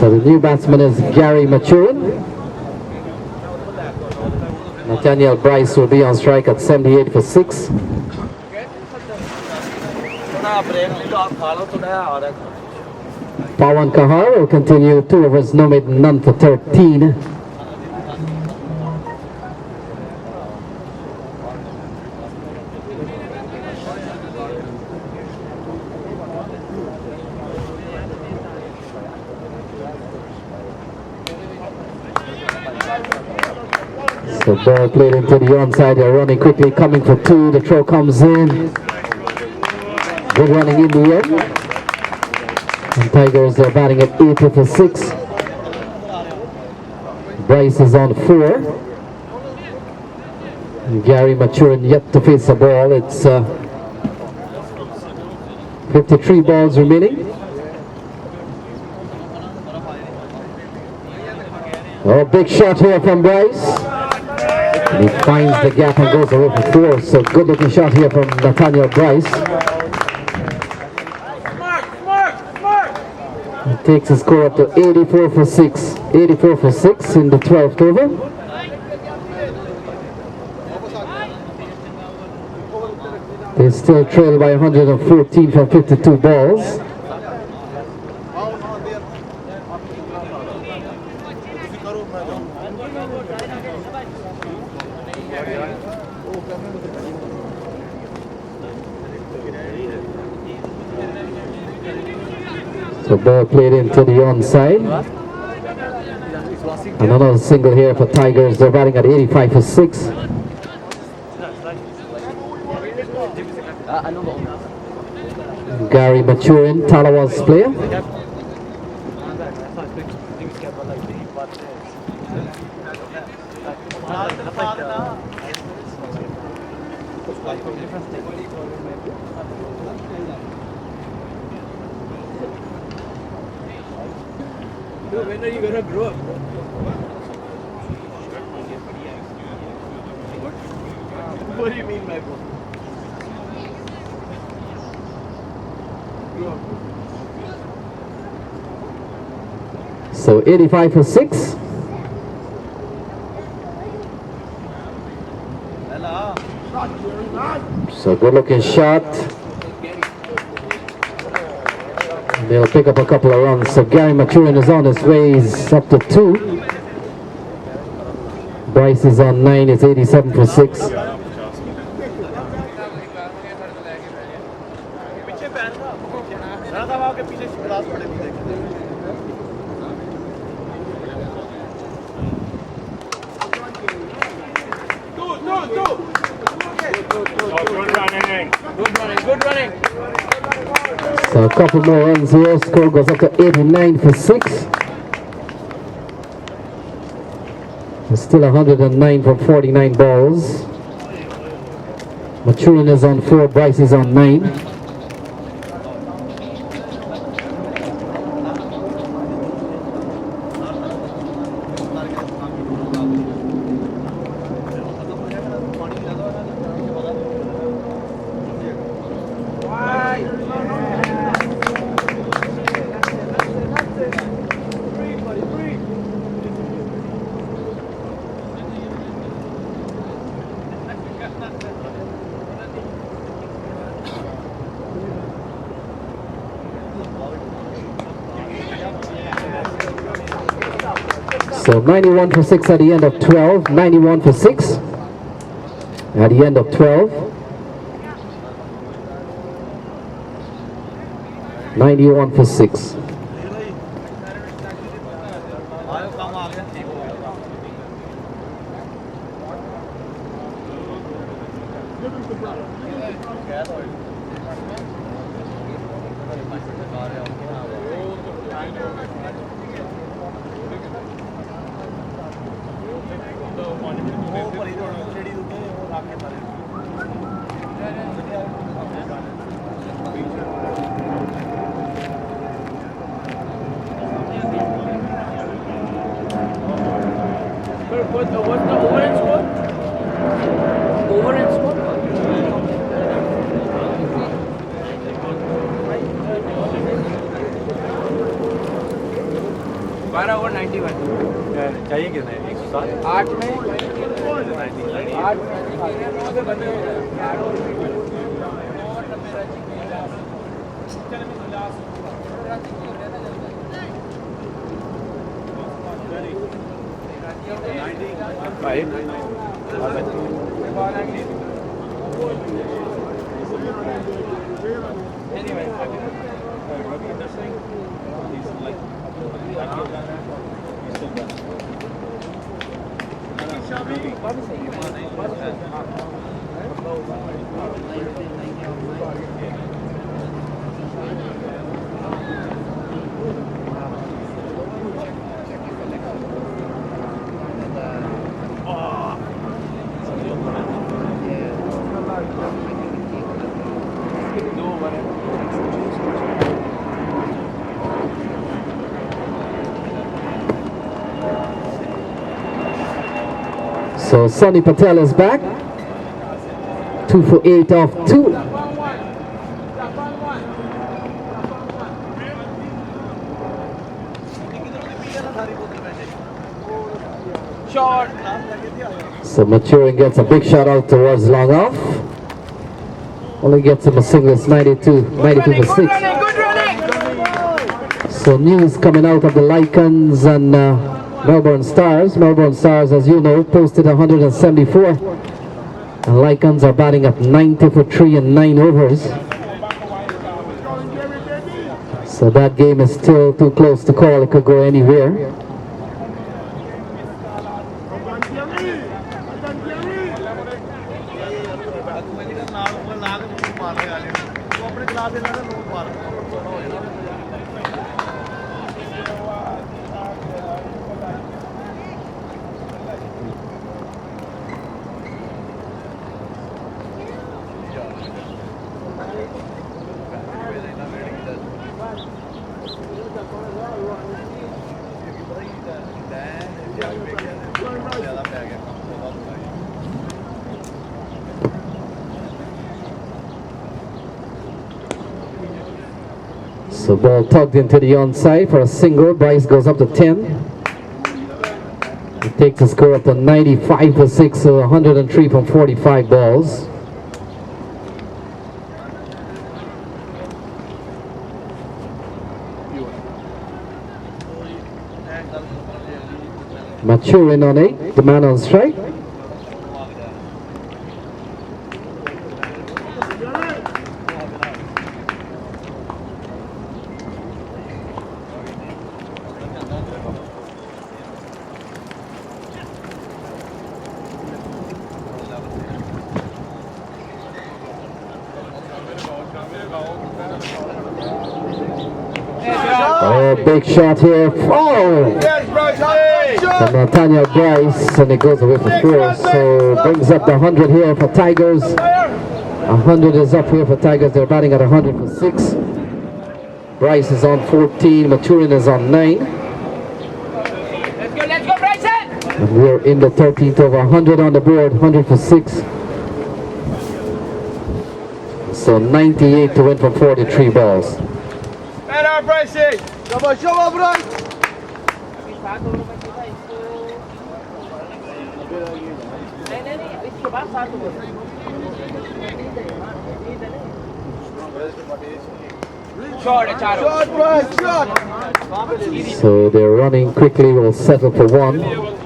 S1: the new batsman is Gary Maturin. Nathaniel Bryce will be on strike at 78 for 6. Pawan Kahar will continue 2 overs, no made, none for 13. So ball played into the onside, they're running quickly, coming for 2, the throw comes in. Good running in the end. And Tigers are batting at 80 for 6. Bryce is on 4. And Gary Maturin yet to face the ball. It's 53 balls remaining. Oh, big shot here from Bryce. And he finds the gap and goes away for 4. So good looking shot here from Nathaniel Bryce. He takes his score up to 84 for 6. 84 for 6 in the 12th over. They still trail by 114 from 52 balls. So ball played into the onside. And another single here for Tigers. They're batting at 85 for 6. Gary Maturin, Talawa's player.
S4: When are you gonna grow up? What do you mean by grow up?
S1: So 85 for 6. So good looking shot. They'll pick up a couple of runs. So Gary Maturin is on his way. He's up to 2. Bryce is on 9. It's 87 for 6.
S4: Good running.
S1: So a couple more runs here. Score goes up to 89 for 6. It's still 109 from 49 balls. Maturin is on 4. Bryce is on 9. So 91 for 6 at the end of 12. 91 for 6 at the end of 12. 91 for 6.
S4: What's the over and score? Over and score? 12 over 91
S8: चाहिए कितने 107
S4: 8 में 8
S1: So Sonny Patel is back. 2 for 8 off 2.
S4: shot.
S1: So Maturin gets a big shot out towards long off. Only gets him a singlets 92 for 6.
S4: Good running.
S1: So news coming out of the Lycans and Melbourne Stars. Melbourne Stars, as you know, posted 174. And Lycans are batting at 90 for 3 and 9 overs. So that game is still too close to call. It could go anywhere. So ball tugged into the onside for a single. Bryce goes up to 10. He takes the score up to 95 for 6, so 103 from 45 balls. Maturin on 8, the man on strike. Oh, big shot here. Oh! From Nathaniel Bryce, and it goes away for 4. So brings up the 100 here for Tigers. 100 is up here for Tigers. They're batting at 100 for 6. Bryce is on 14. Maturin is on 9.
S4: Let's go, Bryson!
S1: And we're in the 13th over. 100 on the board. 100 for 6. So 98 to win from 43 balls.
S2: Better, Bryson! Show up, Bryce!
S4: इसके बाद 7 over
S2: Shot, Bryce, shot!
S1: So they're running quickly. We'll settle for 1.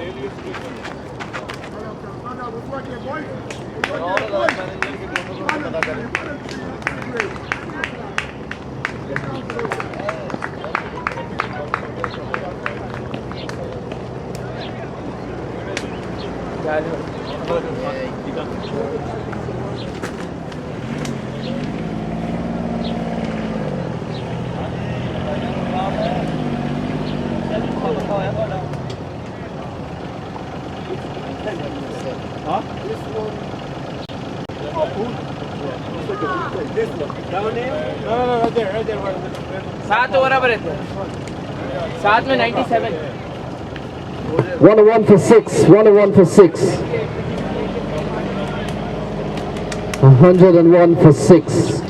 S4: सात over रहते 7 में 97
S1: 101 for 6. 101 for 6. 101 for 6.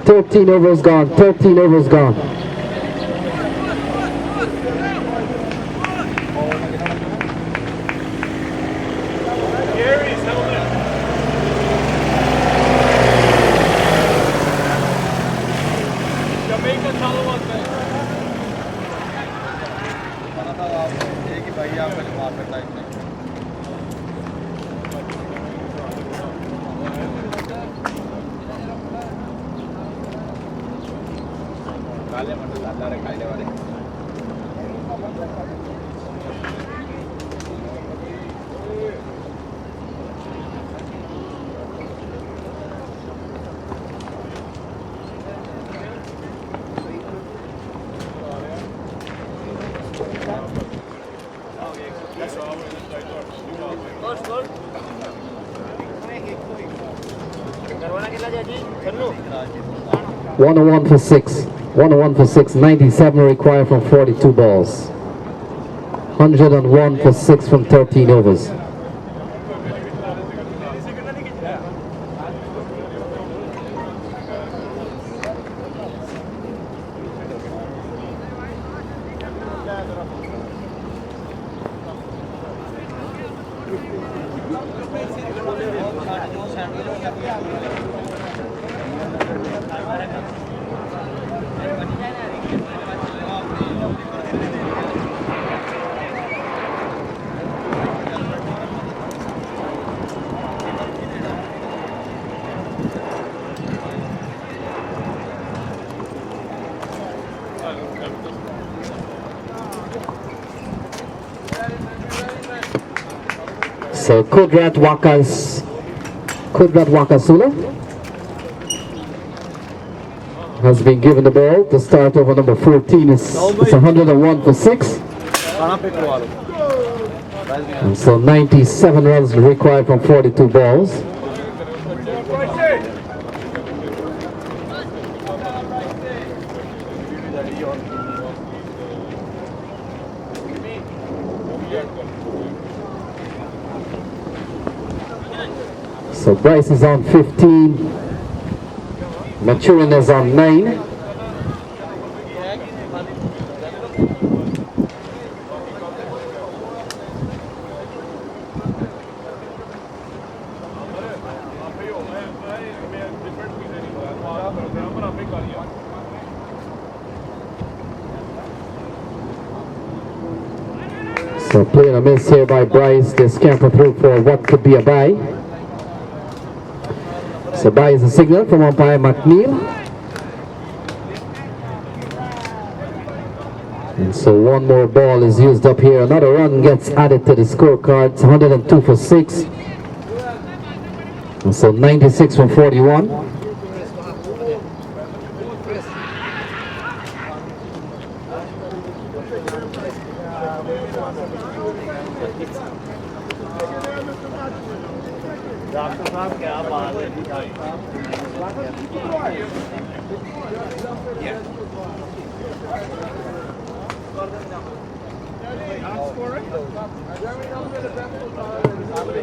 S1: 13 overs gone. 13 overs gone. One 101 for 6. 101 for 6. 97 required from 42 balls. 101 for 6 from 13 overs. So Kudrat Wakasula has been given the ball to start over number 14. It's 101 for 6. And so 97 runs required from 42 balls. So Bryce is on 15, Maturin is on 9. So playing a miss here by Bryce, they scamper through for what could be a bye. So bye is a signal from umpire McNeil. And so one more ball is used up here. Another run gets added to the scorecard. It's 102 for 6. And so 96 from 41.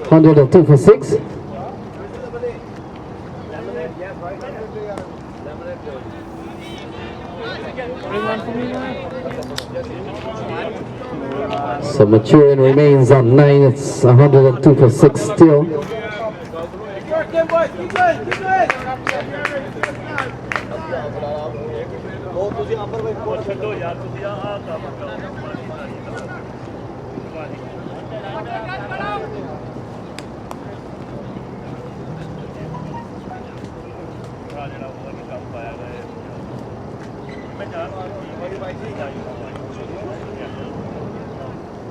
S1: Hundred and two for 6. So Maturin remains on 9. It's 102 for 6 still.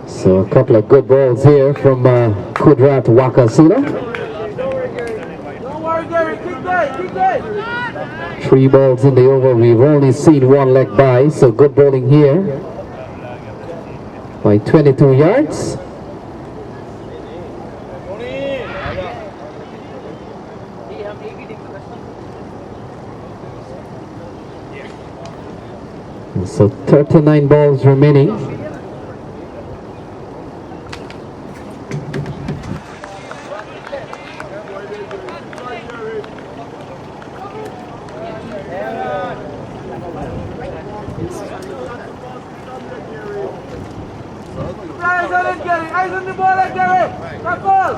S1: So a couple of good balls here from Kudrat Wakasula. 3 balls in the over. We've only seen 1 leg by, so good bowling here by 22 yards. So 39 balls remaining.
S2: Eyes on the ball, Gary! Tackle!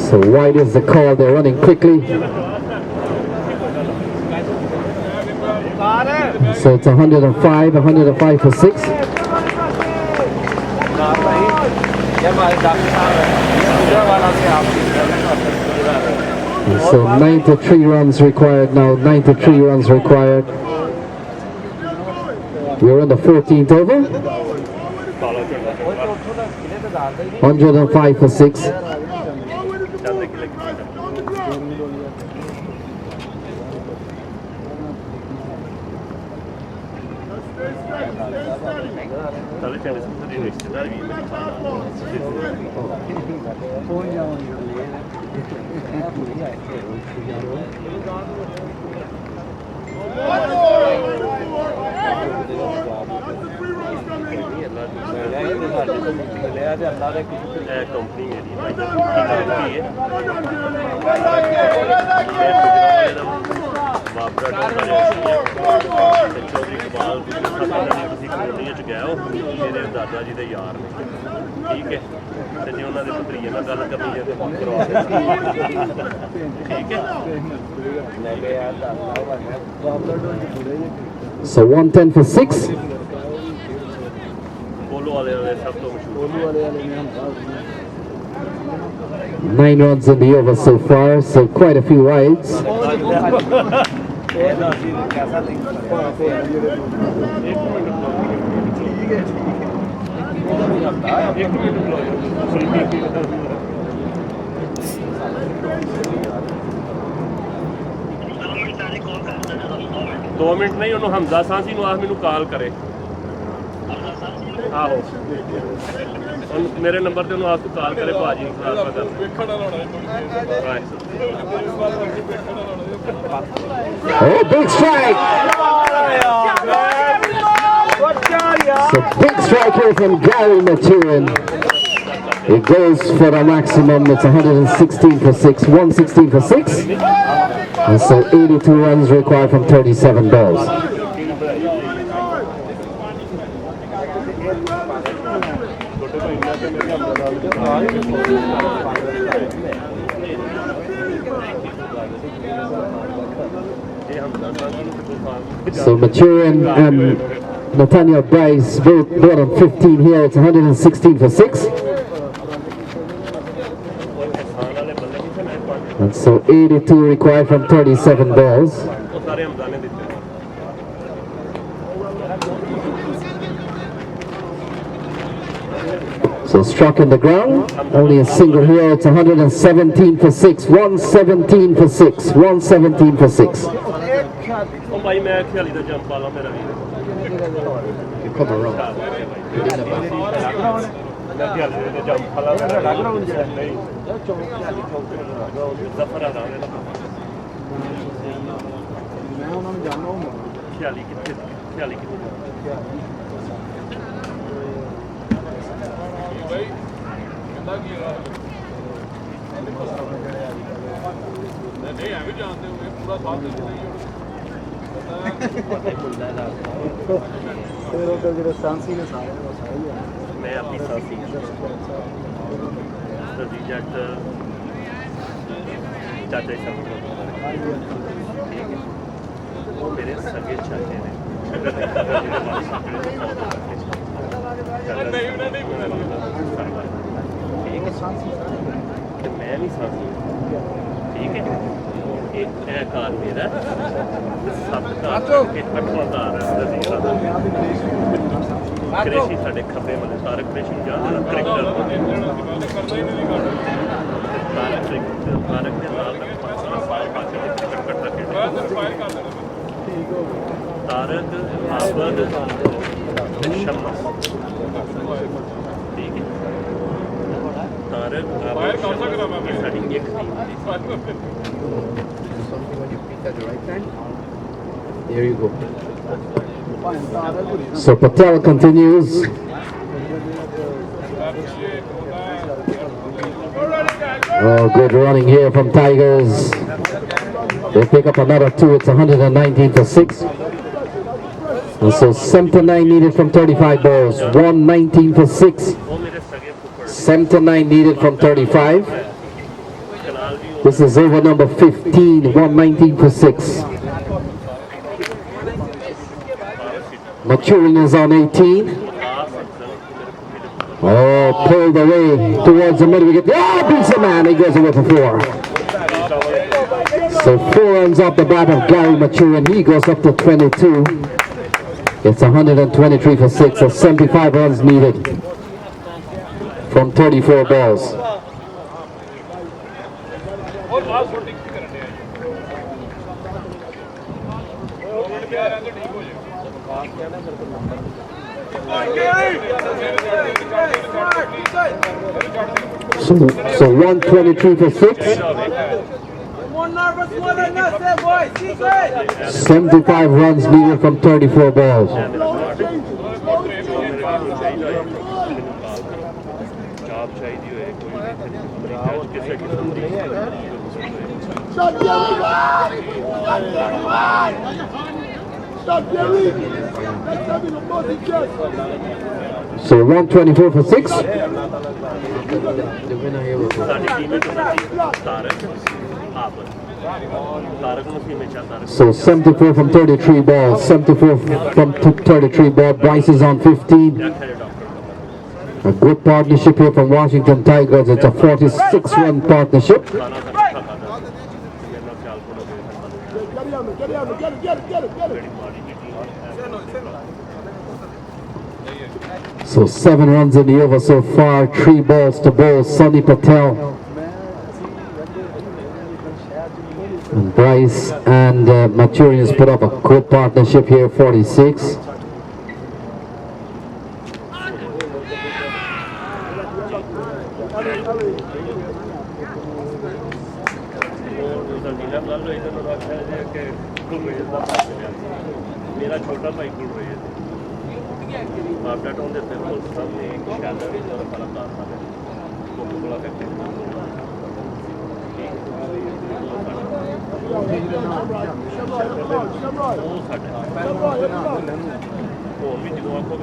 S1: So wide is the call, they're running quickly. So it's 105 for 6. So 93 runs required now, 93 runs required. We're in the 14th over. 105 for 6. So 110 for 6. 9 runs in the over so far, so quite a few wides.
S9: दो minute नहीं ਉਹਨੂੰ ਹਮਜ਼ਾ ਸਾਂਸੀ ਨੂੰ ਆਖ ਮੈਨੂੰ ਕਾਲ ਕਰੇ ਆਹੋ ਮੇਰੇ number ਤੇ ਉਹਨੂੰ ਆਪ ਤੋਂ ਕਾਲ ਕਰੇ ਭਾਜੀ ਨੂੰ ਕਾਲ ਕਰ
S1: Oh, big strike! So big strike here from Gary Maturin. It goes for the maximum. It's 116 for 6, 116 for 6. And so 82 runs required from 37 balls. So Maturin and Nathaniel Bryce both on 15 here. It's 116 for 6. And so 82 required from 37 balls. So struck in the ground, only a single here. It's 117 for 6, 117 for 6, 117 for 6. You come around.
S9: मैं अपनी साथी चाचा ही सब वो मेरे सगे चाचे ने मैं नहीं साथी ठीक है एक कार मेरा सब कार अठवां कार कृषि साढ़े खब्बे मतलब सारे कृषि जान ट्रैक्टर तारक के नाल 15 साल बाद क्रिकेट खेडे तारक आबद शम्स ठीक है तारक आबद शम्स ये सारी एक
S1: There you go. So Patel continues. Oh, good running here from Tigers. They pick up another 2. It's 119 for 6. And so 79 needed from 35 balls. 119 for 6. 79 needed from 35. This is over number 15. 119 for 6. Maturing is on 18. Oh, pulled away towards the middle wicket. Oh, beats the man. He goes away for 4. So 4 runs off the bat of Gary Maturin. He goes up to 22. It's 123 for 6. So 75 runs needed from 34 balls. So 123 for 6. 75 runs needed from 34 balls. So 124 for 6. So 74 from 33 balls. 74 from 33 balls. Bryce is on 15. A good partnership here from Washington Tigers. It's a 46-run partnership. So 7 runs in the over so far. 3 balls to bowl. Sunny Patel. And Bryce and Maturin has put up a good partnership here. 46.
S9: मेरा छोटा भाई गुड़ रही है update होते थे वो सब एक शानदार और कलाकार था कोको कोला फैक्ट्री वो भी जो आपको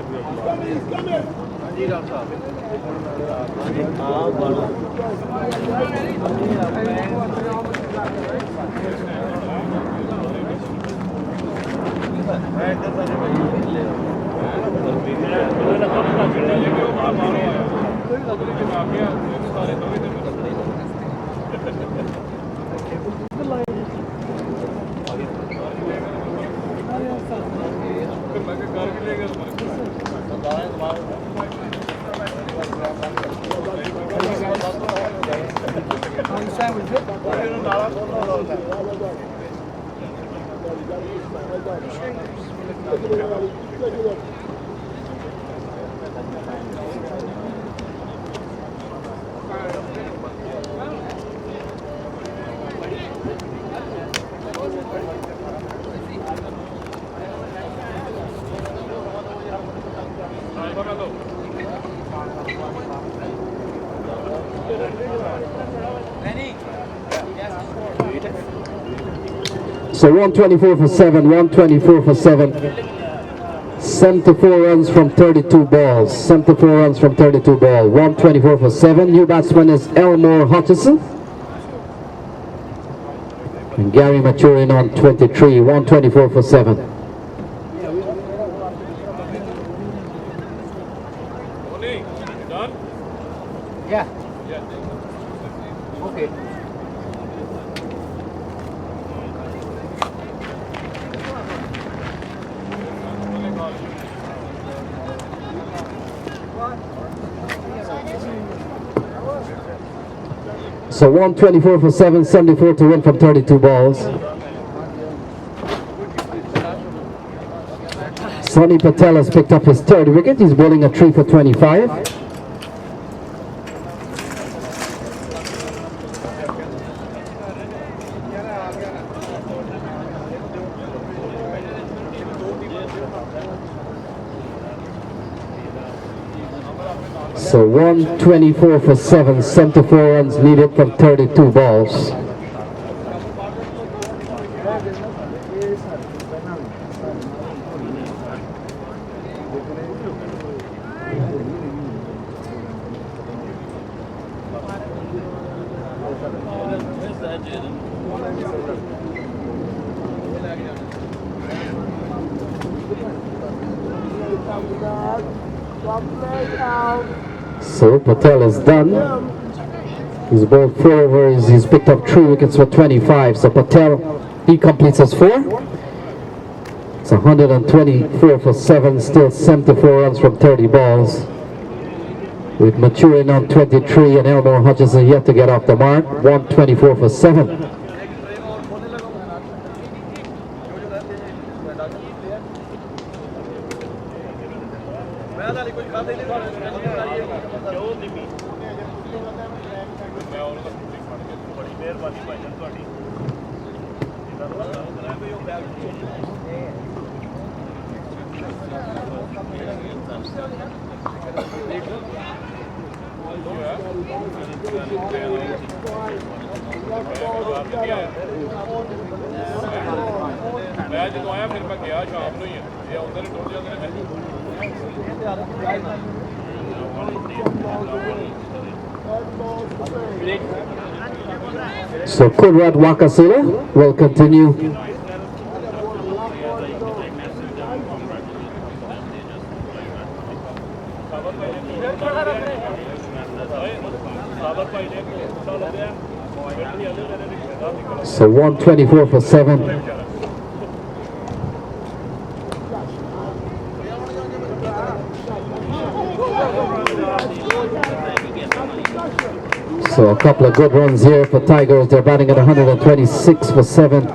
S1: So 124 for 7, 124 for 7. 74 runs from 32 balls. 74 runs from 32 balls. 124 for 7. New batsman is Elmore Hutchison. And Gary Maturin on 23. 124 for 7.
S4: Yeah. Okay.
S1: So 124 for 7, 74 to win from 32 balls. Sonny Patel has picked up his third wicket. He's bowling a 3 for 25. So 124 for 7, 74 runs needed from 32 balls. So Patel is done. He's bowled 4 overs. He's picked up 3 wickets for 25. So Patel, he completes his 4. It's 124 for 7, still 74 runs from 30 balls. With Maturin on 23 and Elmore Hutchinson yet to get off the mark. 124 for 7. So Kunrad Wakasila will continue. So 124 for 7. So a couple of good runs here for Tigers. They're batting at 126 for 7.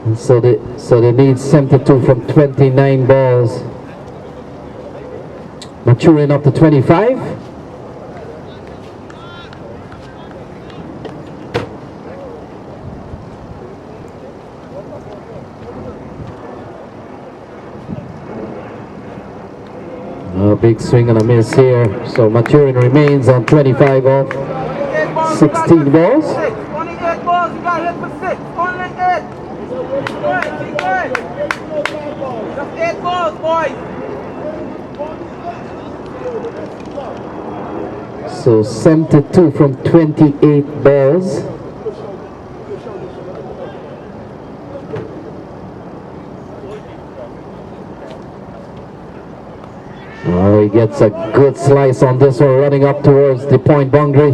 S1: And so they need 72 from 29 balls. Maturin up to 25. A big swing and a miss here. So Maturin remains on 25 off 16 balls.
S4: 28 balls, you got hit for 6. Only 8. Just 8 balls, boys.
S1: So 72 from 28 balls. Oh, he gets a good slice on this one, running up towards the point boundary.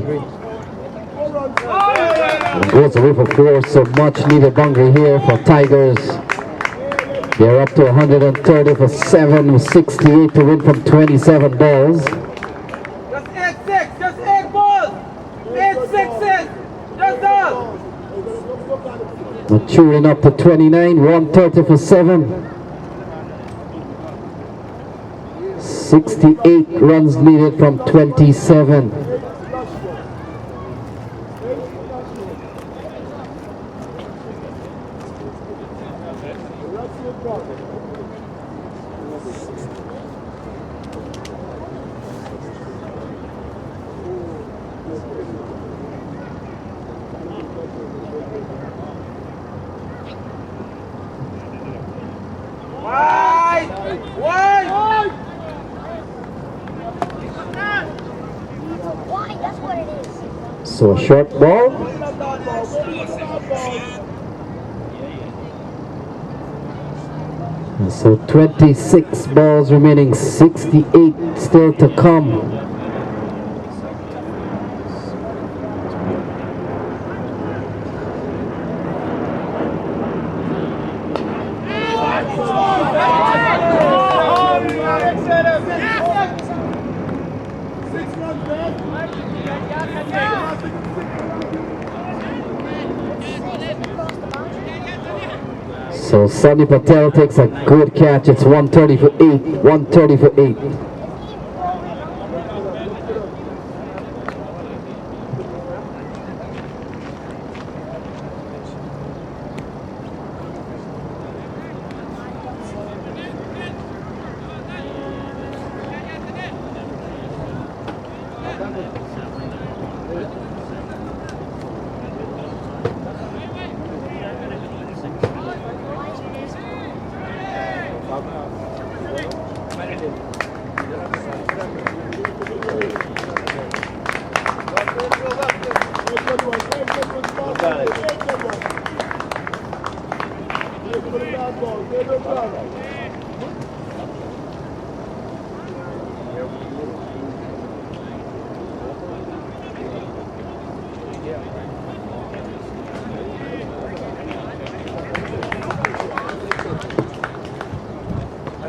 S1: And goes away for 4, so much needed boundary here for Tigers. They're up to 130 for 7, with 68 to win from 27 balls.
S4: Just 8-6, just 8 balls. 8 sixes, just all.
S1: Maturin up to 29, 130 for 7. 68 runs needed from 27. So a short ball. And so 26 balls remaining, 68 still to come. So Sunny Patel takes a good catch. It's 130 for 8. 130 for 8.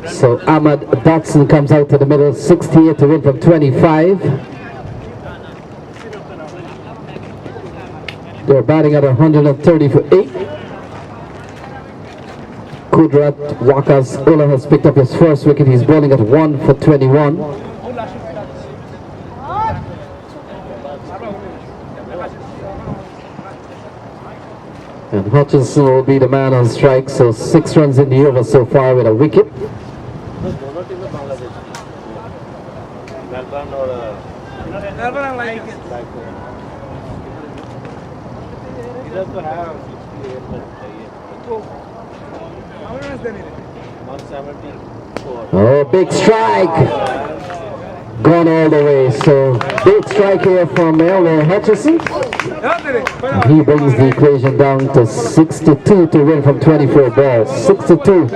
S1: So Ahmad Dotson comes out to the middle, 68 to win from 25. They're batting at 130 for 8. Kudrat Wakas Ula has picked up his first wicket. He's bowling at 1 for 21. And Hutchinson will be the man on strike, so 6 runs in the over so far with a wicket.
S9: Melbourne or
S2: Melbourne and Lycans.
S9: इधर तो है 68
S2: How many runs they needed?
S9: 174.
S1: Oh, big strike! Gone all the way. So big strike here from Melvin Hutchinson. He brings the equation down to 62 to win from 24 balls. 62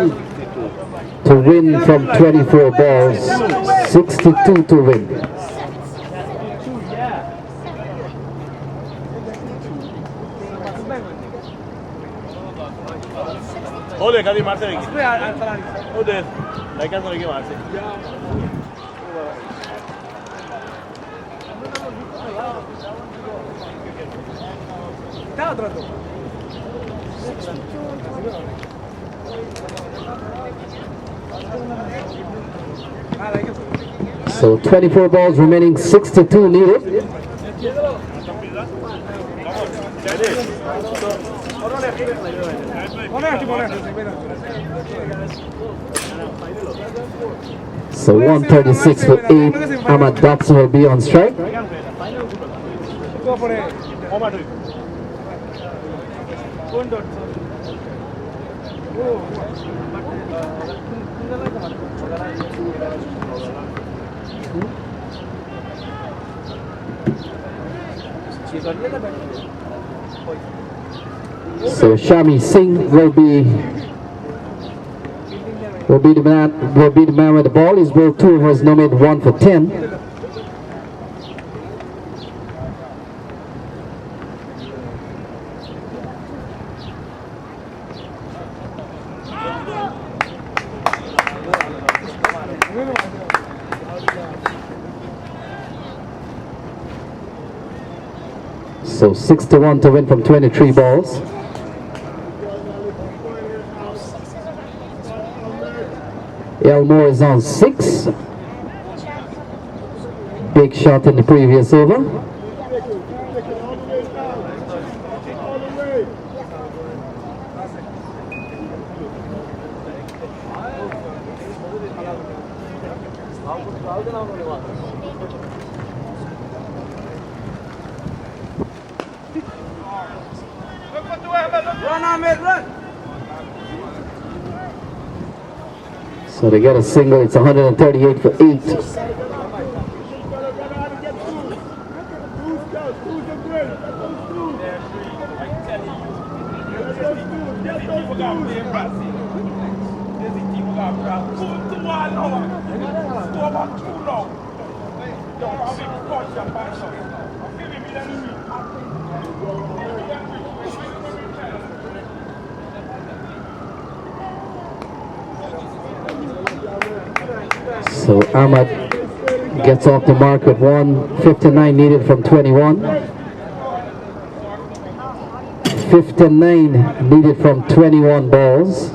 S1: to win from 24 balls. 62 to win.
S9: Hold it, Kadi Marse. Hold it. Lycans or Marse.
S1: So 24 balls remaining, 62 needed. So 136 for 8. Ahmad Dotson will be on strike. So Shami Singh will be the man with the ball. He's bowled 2 overs, no made 1 for 10. So 61 to win from 23 balls. Elmore is on 6. Big shot in the previous over.
S2: Run, Ahmed, run!
S1: So they get a single. It's 138 for 8. So Ahmad gets off the mark with 159 needed from 21. 59 needed from 21 balls.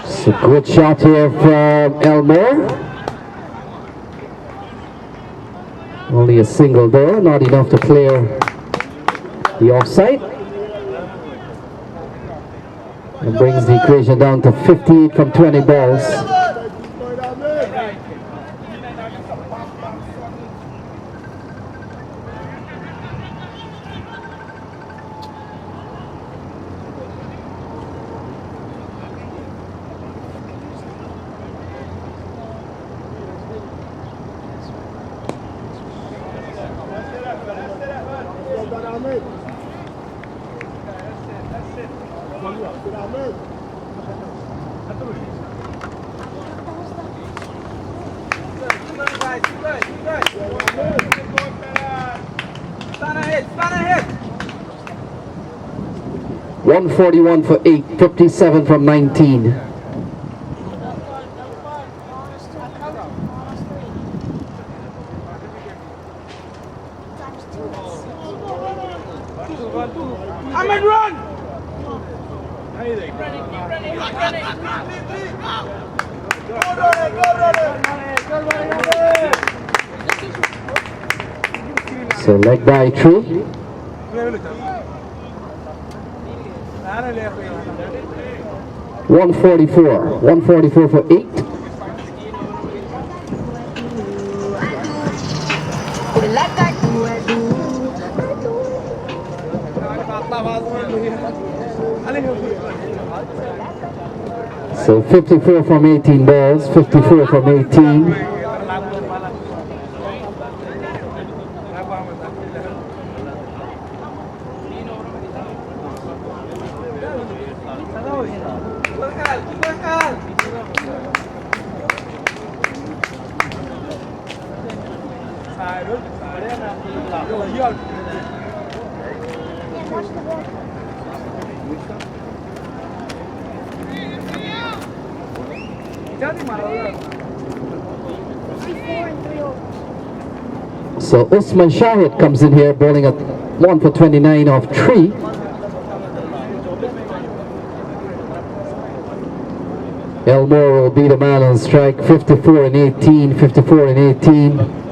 S1: It's a good shot here from Elmore. Only a single there, not enough to clear the offside. And brings the equation down to 58 from 20 balls.
S6: Stand ahead.
S1: 141 for 8, 57 from 19.
S6: Ahmed, run!
S1: So leg by 3. 144 for 8. So 54 from 18 balls, 54 from 18. So Usman Shahid comes in here bowling at 1 for 29 off 3. Elmore will be the man on strike, 54 and 18, 54 and 18.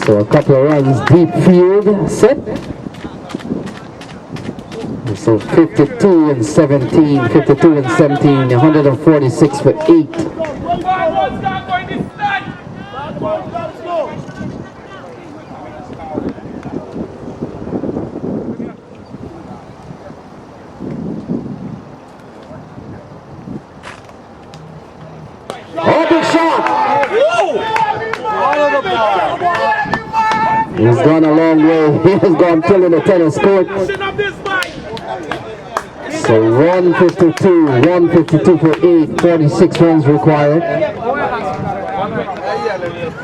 S1: So a couple of runs deep field set. So 52 and 17, 52 and 17, 146 for 8. Oh, big shot! He's gone a long way. He has gone killing the tennis court. So 152 for 8, 46 runs required.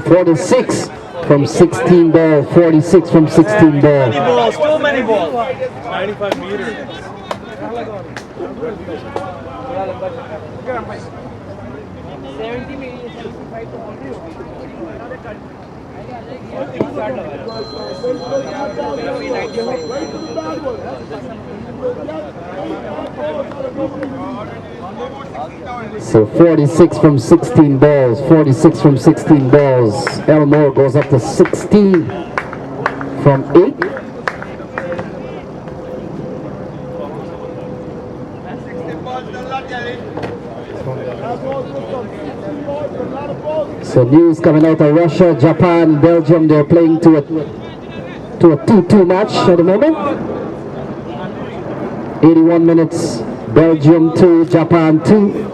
S1: 46 from 16 balls, 46 from 16 balls.
S8: Too many balls. 95 meters.
S1: So 46 from 16 balls, 46 from 16 balls. Elmore goes up to 16 from 8. So news coming out of Russia, Japan, Belgium, they're playing to a to a 2-2 match at the moment. 81 minutes, Belgium 2, Japan 2.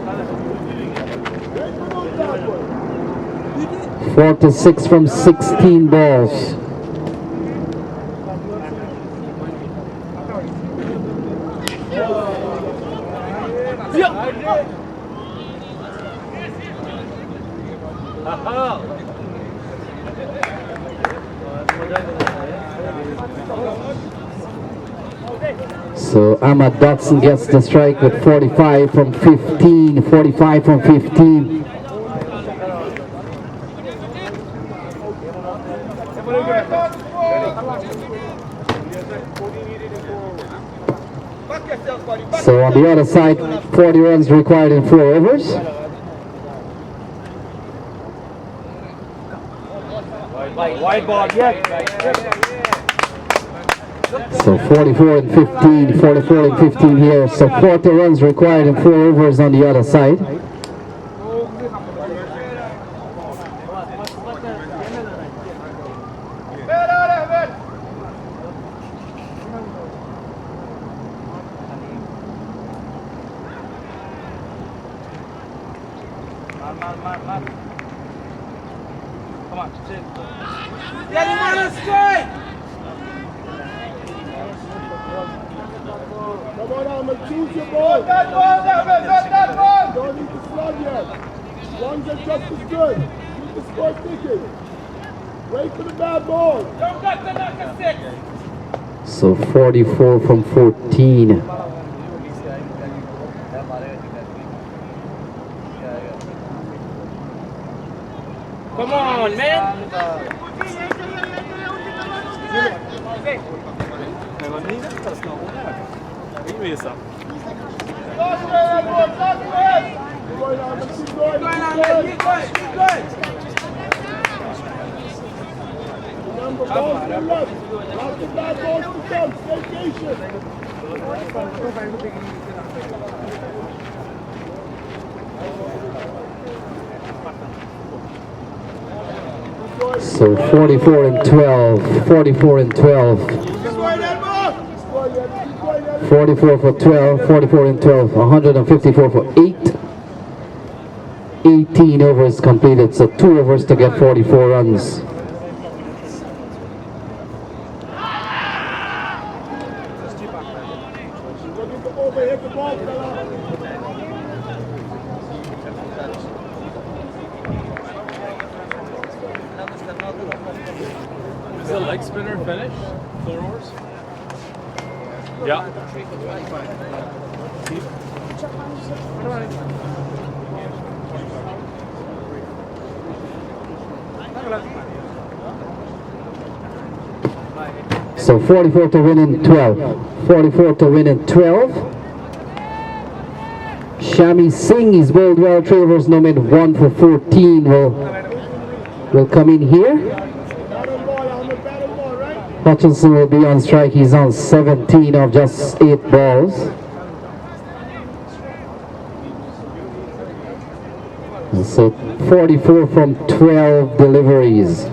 S1: 46 from 16 balls. So Ahmad Dotson gets the strike with 45 from 15, 45 from 15. So on the other side, 40 runs required in 4 overs.
S8: Wide ball, yeah.
S1: So 44 and 15, 44 and 15 here. So 40 runs required in 4 overs on the other side.
S8: Come on, sit.
S2: Get him on the strike! Come on, Ahmed, choose your ball. Not that ball, Ahmed, not that ball! Don't need to slug yet. Ones are just as good. Keep the score ticking. Wait for the bad ball. Don't got the knocker 6.
S1: So 44 from 14.
S8: Come on, man.
S2: Remember, balls to the left. Not the bad balls to come. Stay patient.
S1: So 44 and 12, 44 and 12. 44 for 12, 44 and 12, 154 for 8. 18 overs completed, so 2 overs to get 44 runs.
S2: Overhit the ball, fella.
S8: Is the leg spinner finished? 4 overs? Yeah.
S1: So 44 to win in 12. 44 to win in 12. Shami Singh is bowled well. 3 overs, no mid, 1 for 14 will come in here. Hutchinson will be on strike. He's on 17 of just 8 balls. So 44 from 12 deliveries.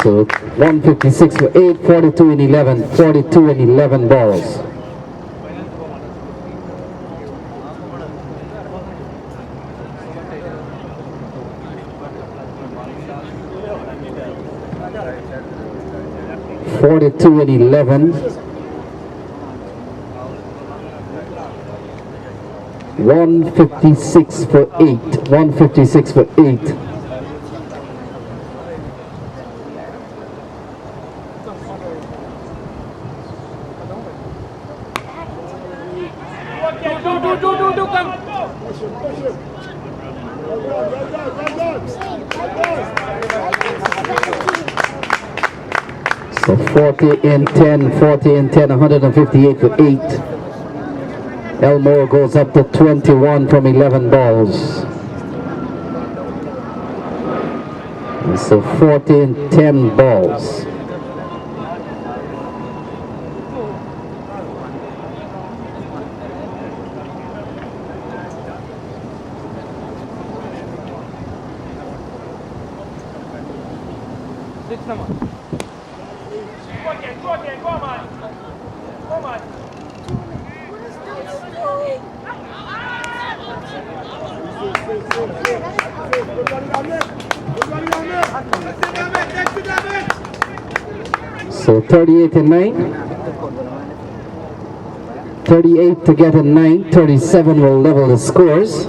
S1: So 156 for 8, 42 and 11, 42 and 11 balls. .42 and 11. 156 for 8. 156 for 8.
S2: Push him, push him. Well done.
S1: So 40 and 10, 40 and 10, 158 for 8. Elmore goes up to 21 from 11 balls. And so 40 and 10 balls. So 38 and 9. 38 to get a 9. 37 will level the scores.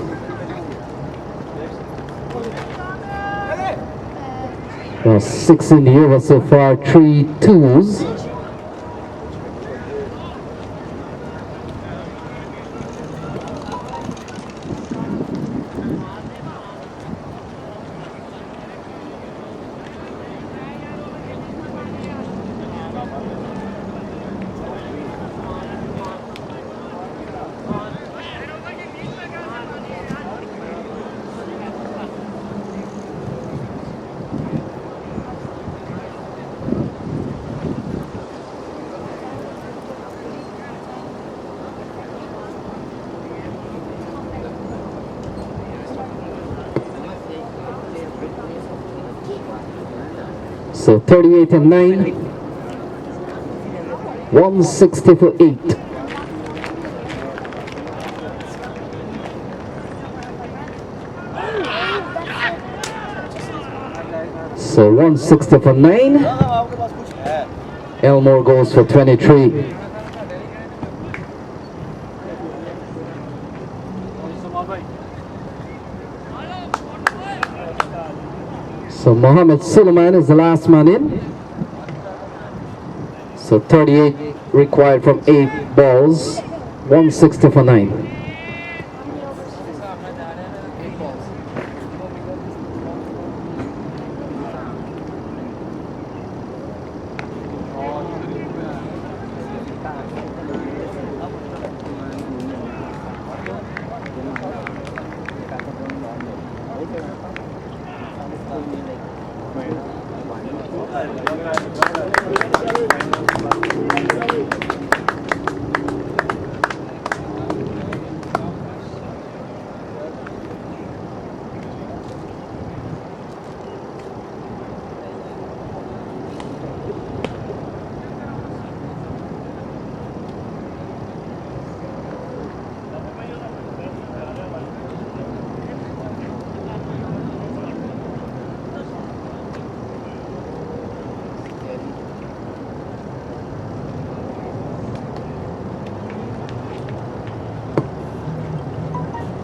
S1: Well, 6 in the over so far, 3 twos. So 38 and 9, 160 for 8. So 160 for 9. Elmore goes for 23. So Mohammed Suleiman is the last man in. So 38 required from 8 balls, 160 for 9.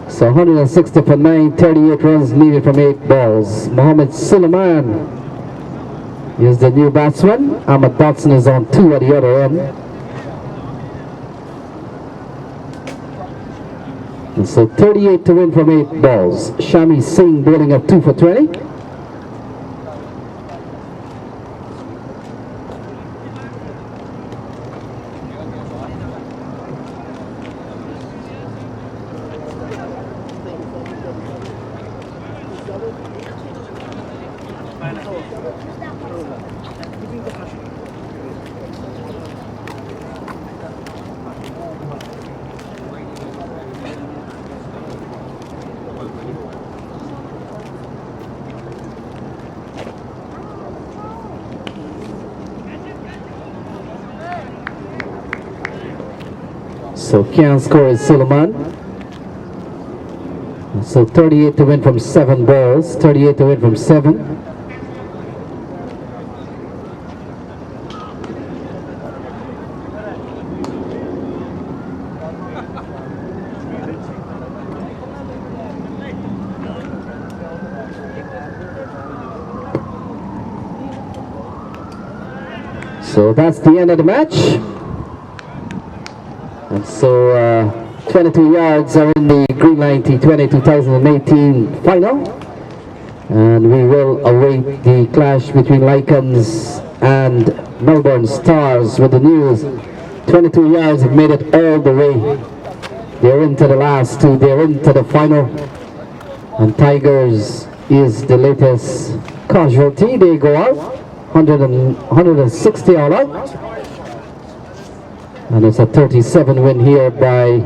S1: So 160 for 9, 38 runs needed from 8 balls. Mohammed Suleiman is the new batsman. Ahmad Dotson is on 2 at the other end. And so 38 to win from 8 balls. Shami Singh bowling up 2 for 20. So can score is Suleiman. So 38 to win from 7 balls. 38 to win from 7. So that's the end of the match. And so 22 yards are in the Greenline T20 2018 final. And we will await the clash between Lycans and Melbourne Stars with the news. 22 yards have made it all the way. They're into the last two. They're into the final. And Tigers is the latest casualty. They go out 160 all out. And it's a 37 win here by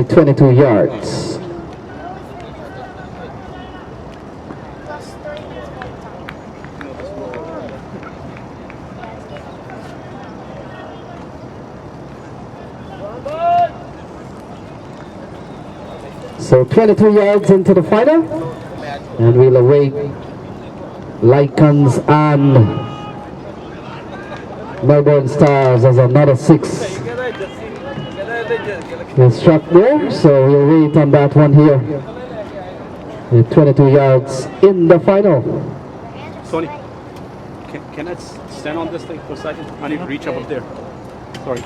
S1: 22 yards. So 22 yards into the final, and we'll await Lycans and Melbourne Stars as another 6 is struck there. So we'll wait on that one here. With 22 yards in the final.
S8: Tony, can I stand on this thing for a second? I need to reach up there. Sorry.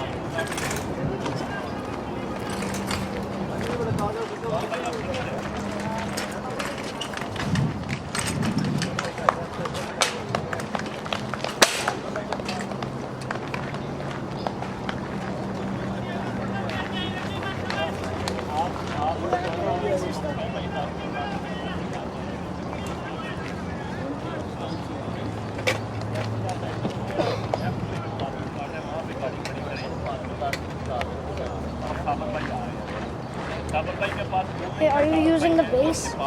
S5: Hey, are you using the base?
S4: You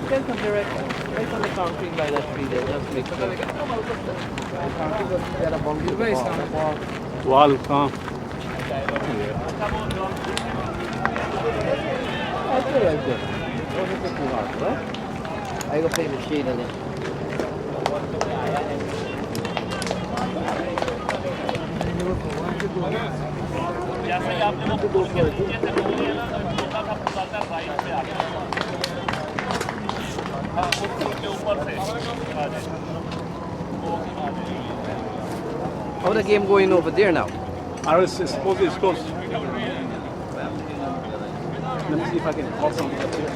S4: can come direct, right on the concrete by that tree there, just make sure. You guys come.
S8: Wall, come.
S4: I feel like this. Don't hit it too hard, right? I go play the shade on it. How the game going over there now?
S8: I was supposed to be close. Let me see if I can call something up here.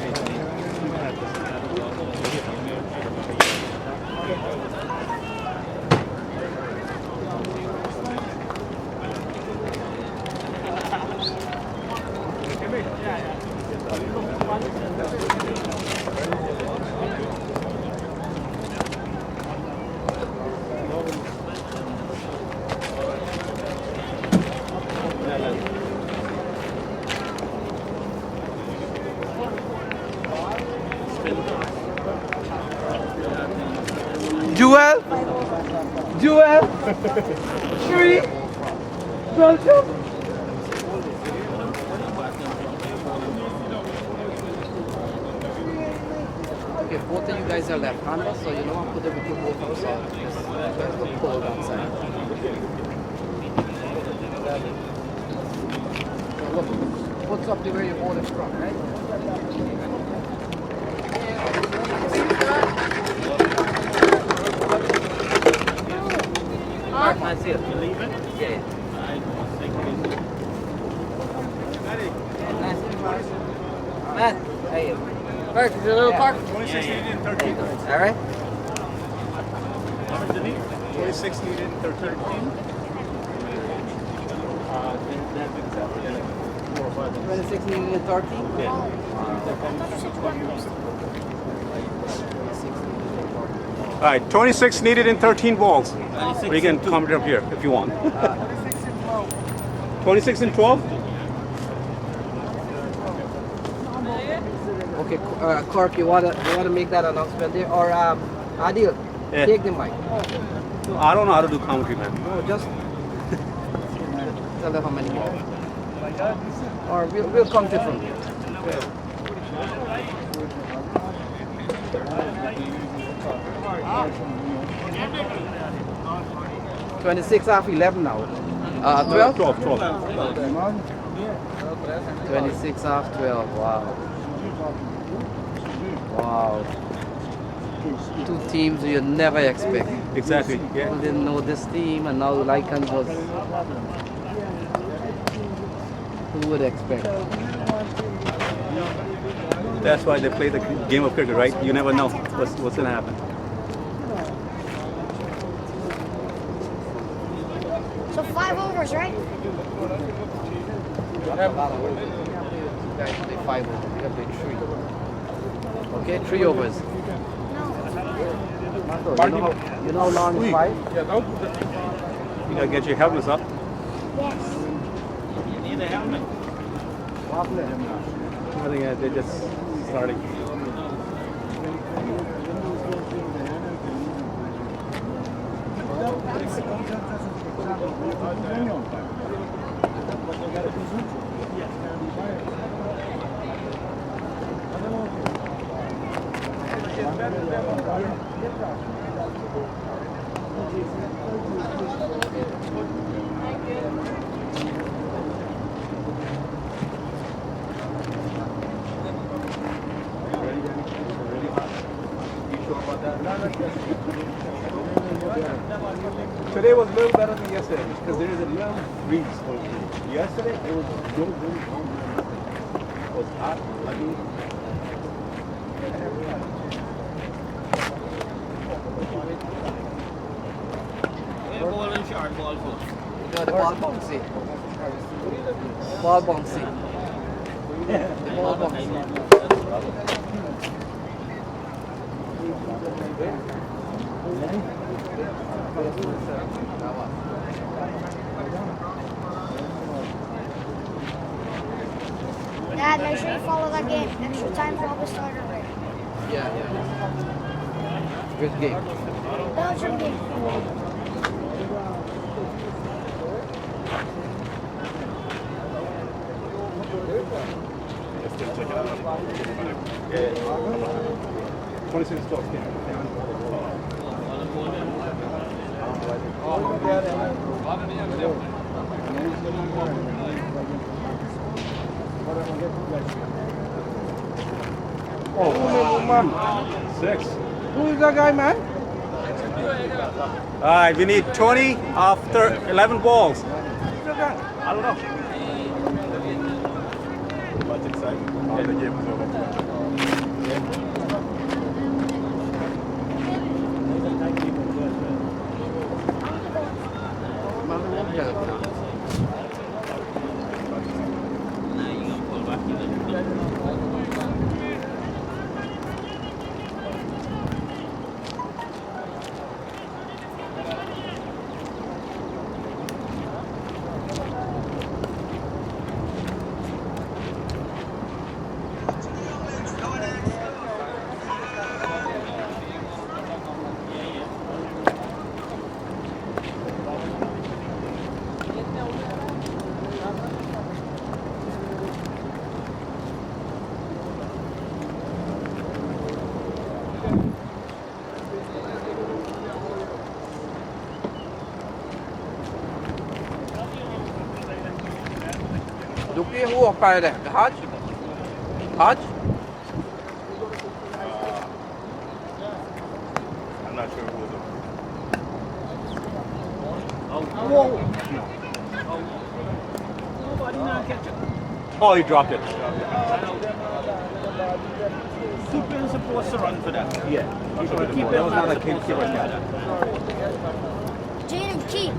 S4: Joel? Joel? Three? Belgium? Okay, both of you guys are left-handers, so you know I'll put everything both outside because you guys look cold outside. So look, what's up to where your ball is from, right? I see it. You leave it? Yeah. Matt, hey. Mark, is your little park?
S8: 26 needed in 13.
S4: All right.
S8: 26 needed in 13.
S4: 26 needed in 13?
S8: Yeah. All right, 26 needed in 13 balls. We can comment up here if you want. 26 and 12?
S4: Okay, Clark, you wanna make that announcement there, or Adil,
S8: Yeah.
S4: take the mic.
S8: I don't know how to do commentary, man.
S4: No, just tell them how many balls. Or we'll count it from here. 26 after 11 now. 12?
S8: 12.
S4: 26 after 12, wow. Wow. Two teams you never expect.
S8: Exactly.
S4: People
S8: Yeah.
S4: didn't know this team, and now Lycans was. Who would expect?
S8: That's why they play the game of cricket, right? You never know what's gonna happen.
S5: So 5 overs, right?
S4: Guys play 5 overs. We gotta play 3. Okay, 3 overs. You know how long is 5?
S8: You gotta get your helmets up.
S5: Yes.
S9: You need a helmet.
S8: I think they're just starting. Today was a little better than yesterday because there is a little breeze. Yesterday it was really cold. It was hot, muggy.
S9: Ball and short ball first.
S4: You know the ball bouncy. Ball bouncy. Ball bouncy.
S5: Dad, make sure you follow that game. Extra time probably started already.
S4: Yeah. Good game.
S5: Belgium game.
S8: Yeah. 26 talks. Oh, 6.
S6: Who is that guy, man?
S8: All right, we need 20 after 11 balls.
S6: I don't know.
S8: What's exciting? Yeah, the game is over.
S6: Duki, who occupied it? The Hajj? Hajj?
S8: I'm not sure who was Oh, he dropped it.
S9: Keeper's supposed to run for that.
S8: Yeah.
S9: Keeper
S8: That was not a keeper catch.
S5: Jaden, keep.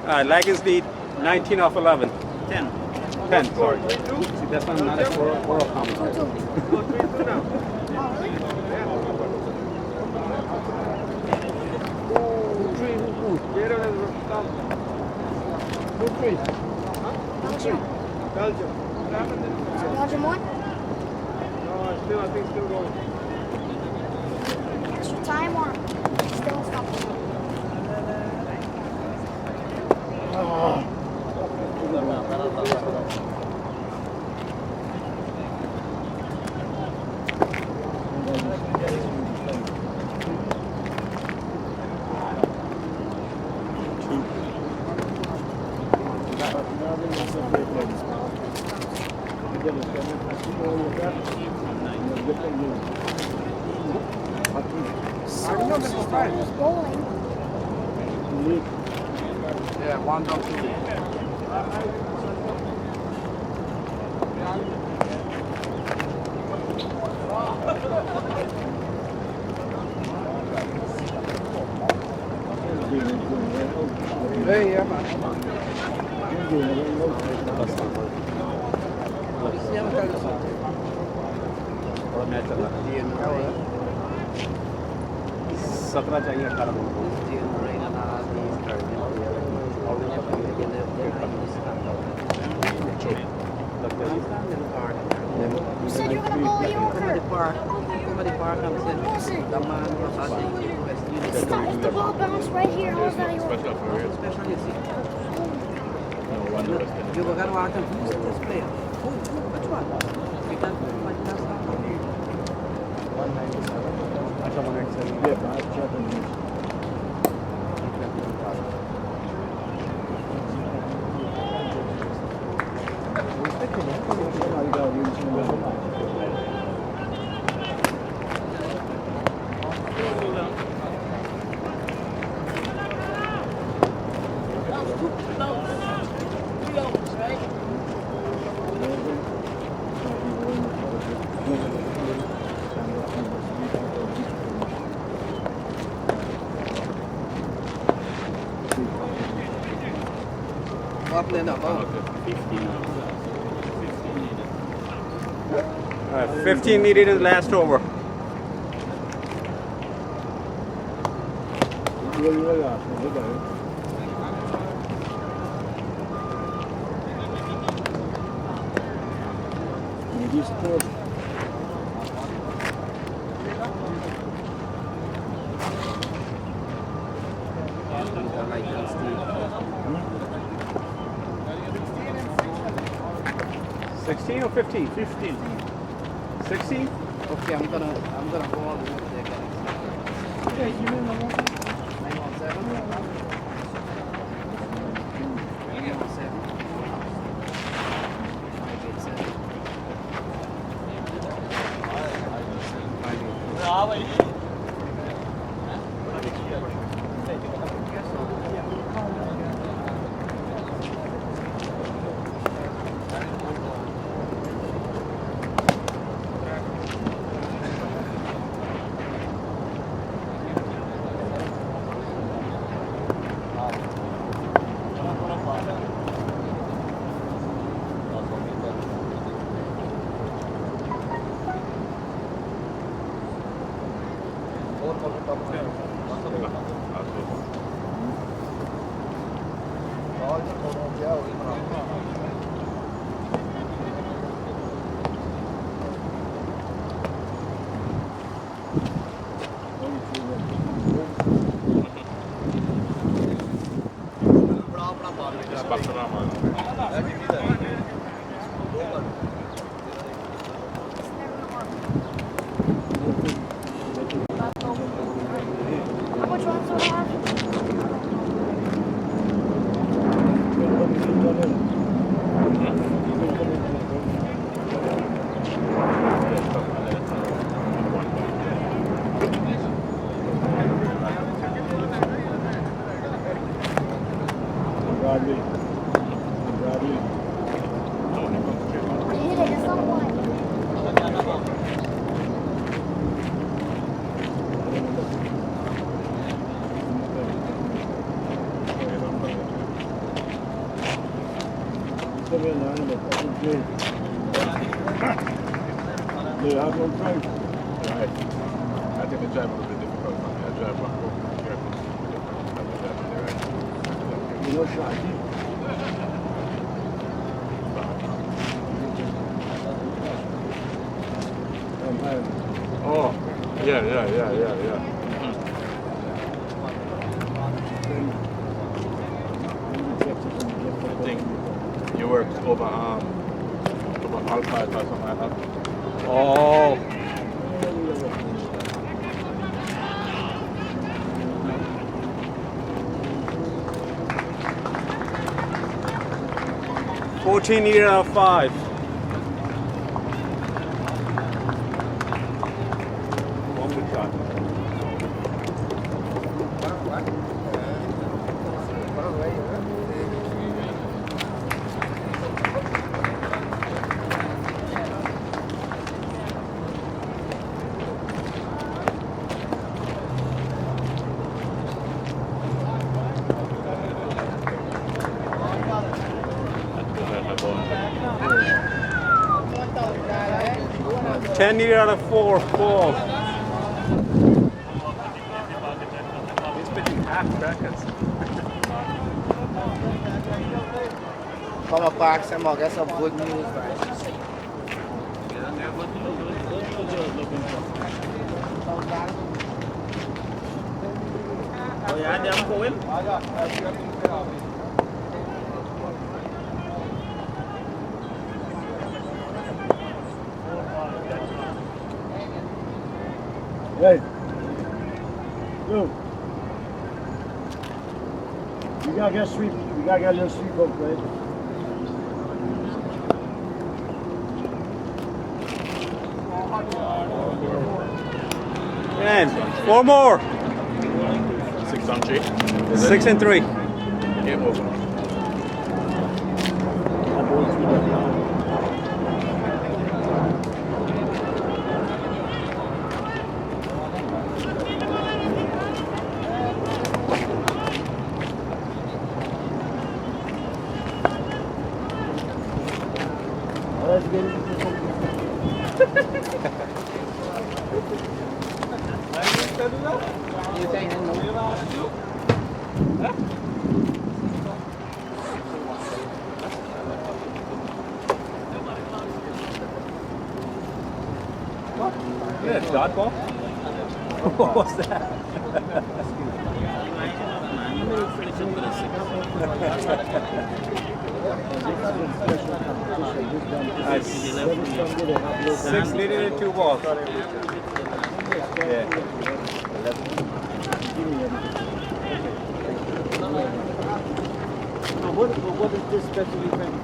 S8: All right, Lycans lead 19 off 11.
S9: 10.
S8: 10, sorry. See, that's not a oral comment.
S5: 2-2. Belgium. Belgium won?
S2: I think still going.
S5: Extra time or still stopping? Who's bowling?
S6: Yeah, 1 down 2. Yeah, man.
S8: सत्रह चाहिए 18
S5: You said you were gonna bowl Yorker. If the ball bounced right here, how is that a Yorker?
S4: You were gonna watch him. Who's this player? Who? Which one? Because like that's not one.
S8: 197
S4: Up and up. Oh.
S8: 15 needed in the last over.
S4: Hmm?
S8: 16 or 15? 15. 16?
S4: Okay, I'm gonna go all the way there, guys. Okay, you mean 917? 917. 587.
S5: How much runs do I have? You hit it, it's not one.
S2: Do you have no drive?
S8: Right. I think the drive was a bit difficult for me. I drive back home.
S2: You know, shot.
S8: Oh, yeah. I think you worked over Alpha or something like that. Oh. $14 needed out of 5.
S9: 10 needed out of 4 balls. He's pitching half brackets.
S3: Come up back, some more, get some good news, man.
S4: Oh yeah, they're going.
S2: Hey. Yo. You gotta get sweep. You gotta get a little sweep up, right?
S9: And 4 more.
S8: 6 on 3.
S9: 6 and 3.
S8: Game over.
S9: Yeah, dodgeball. What was that? Six needed and 2 balls. Yeah.
S4: What is this special event?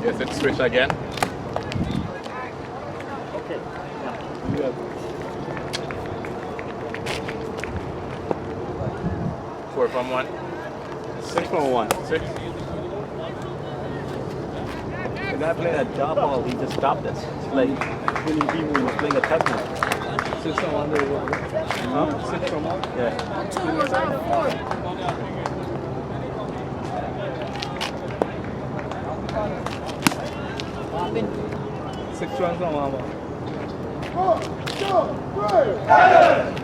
S8: Yes, it's switch again.
S4: Okay.
S8: 4 from 1.
S9: 6 from 1.
S8: 6.
S9: The guy playing a dot ball, he just stopped us. It's like when he was playing a tough one. 6 from 1. Huh? 6 from 1? Yeah.
S5: 2 was out of 4.
S9: 6 runs from 1.
S2: 1, 2, 3.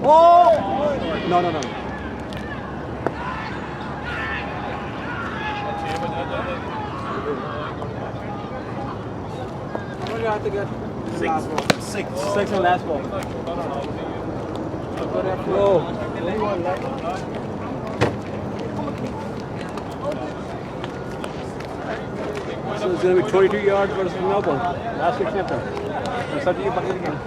S9: Oh! No. We're gonna have to get 6 on last ball. Whoa. So it's gonna be 22 yards versus Melbourne. Last 6 champion. That's how you get back in again.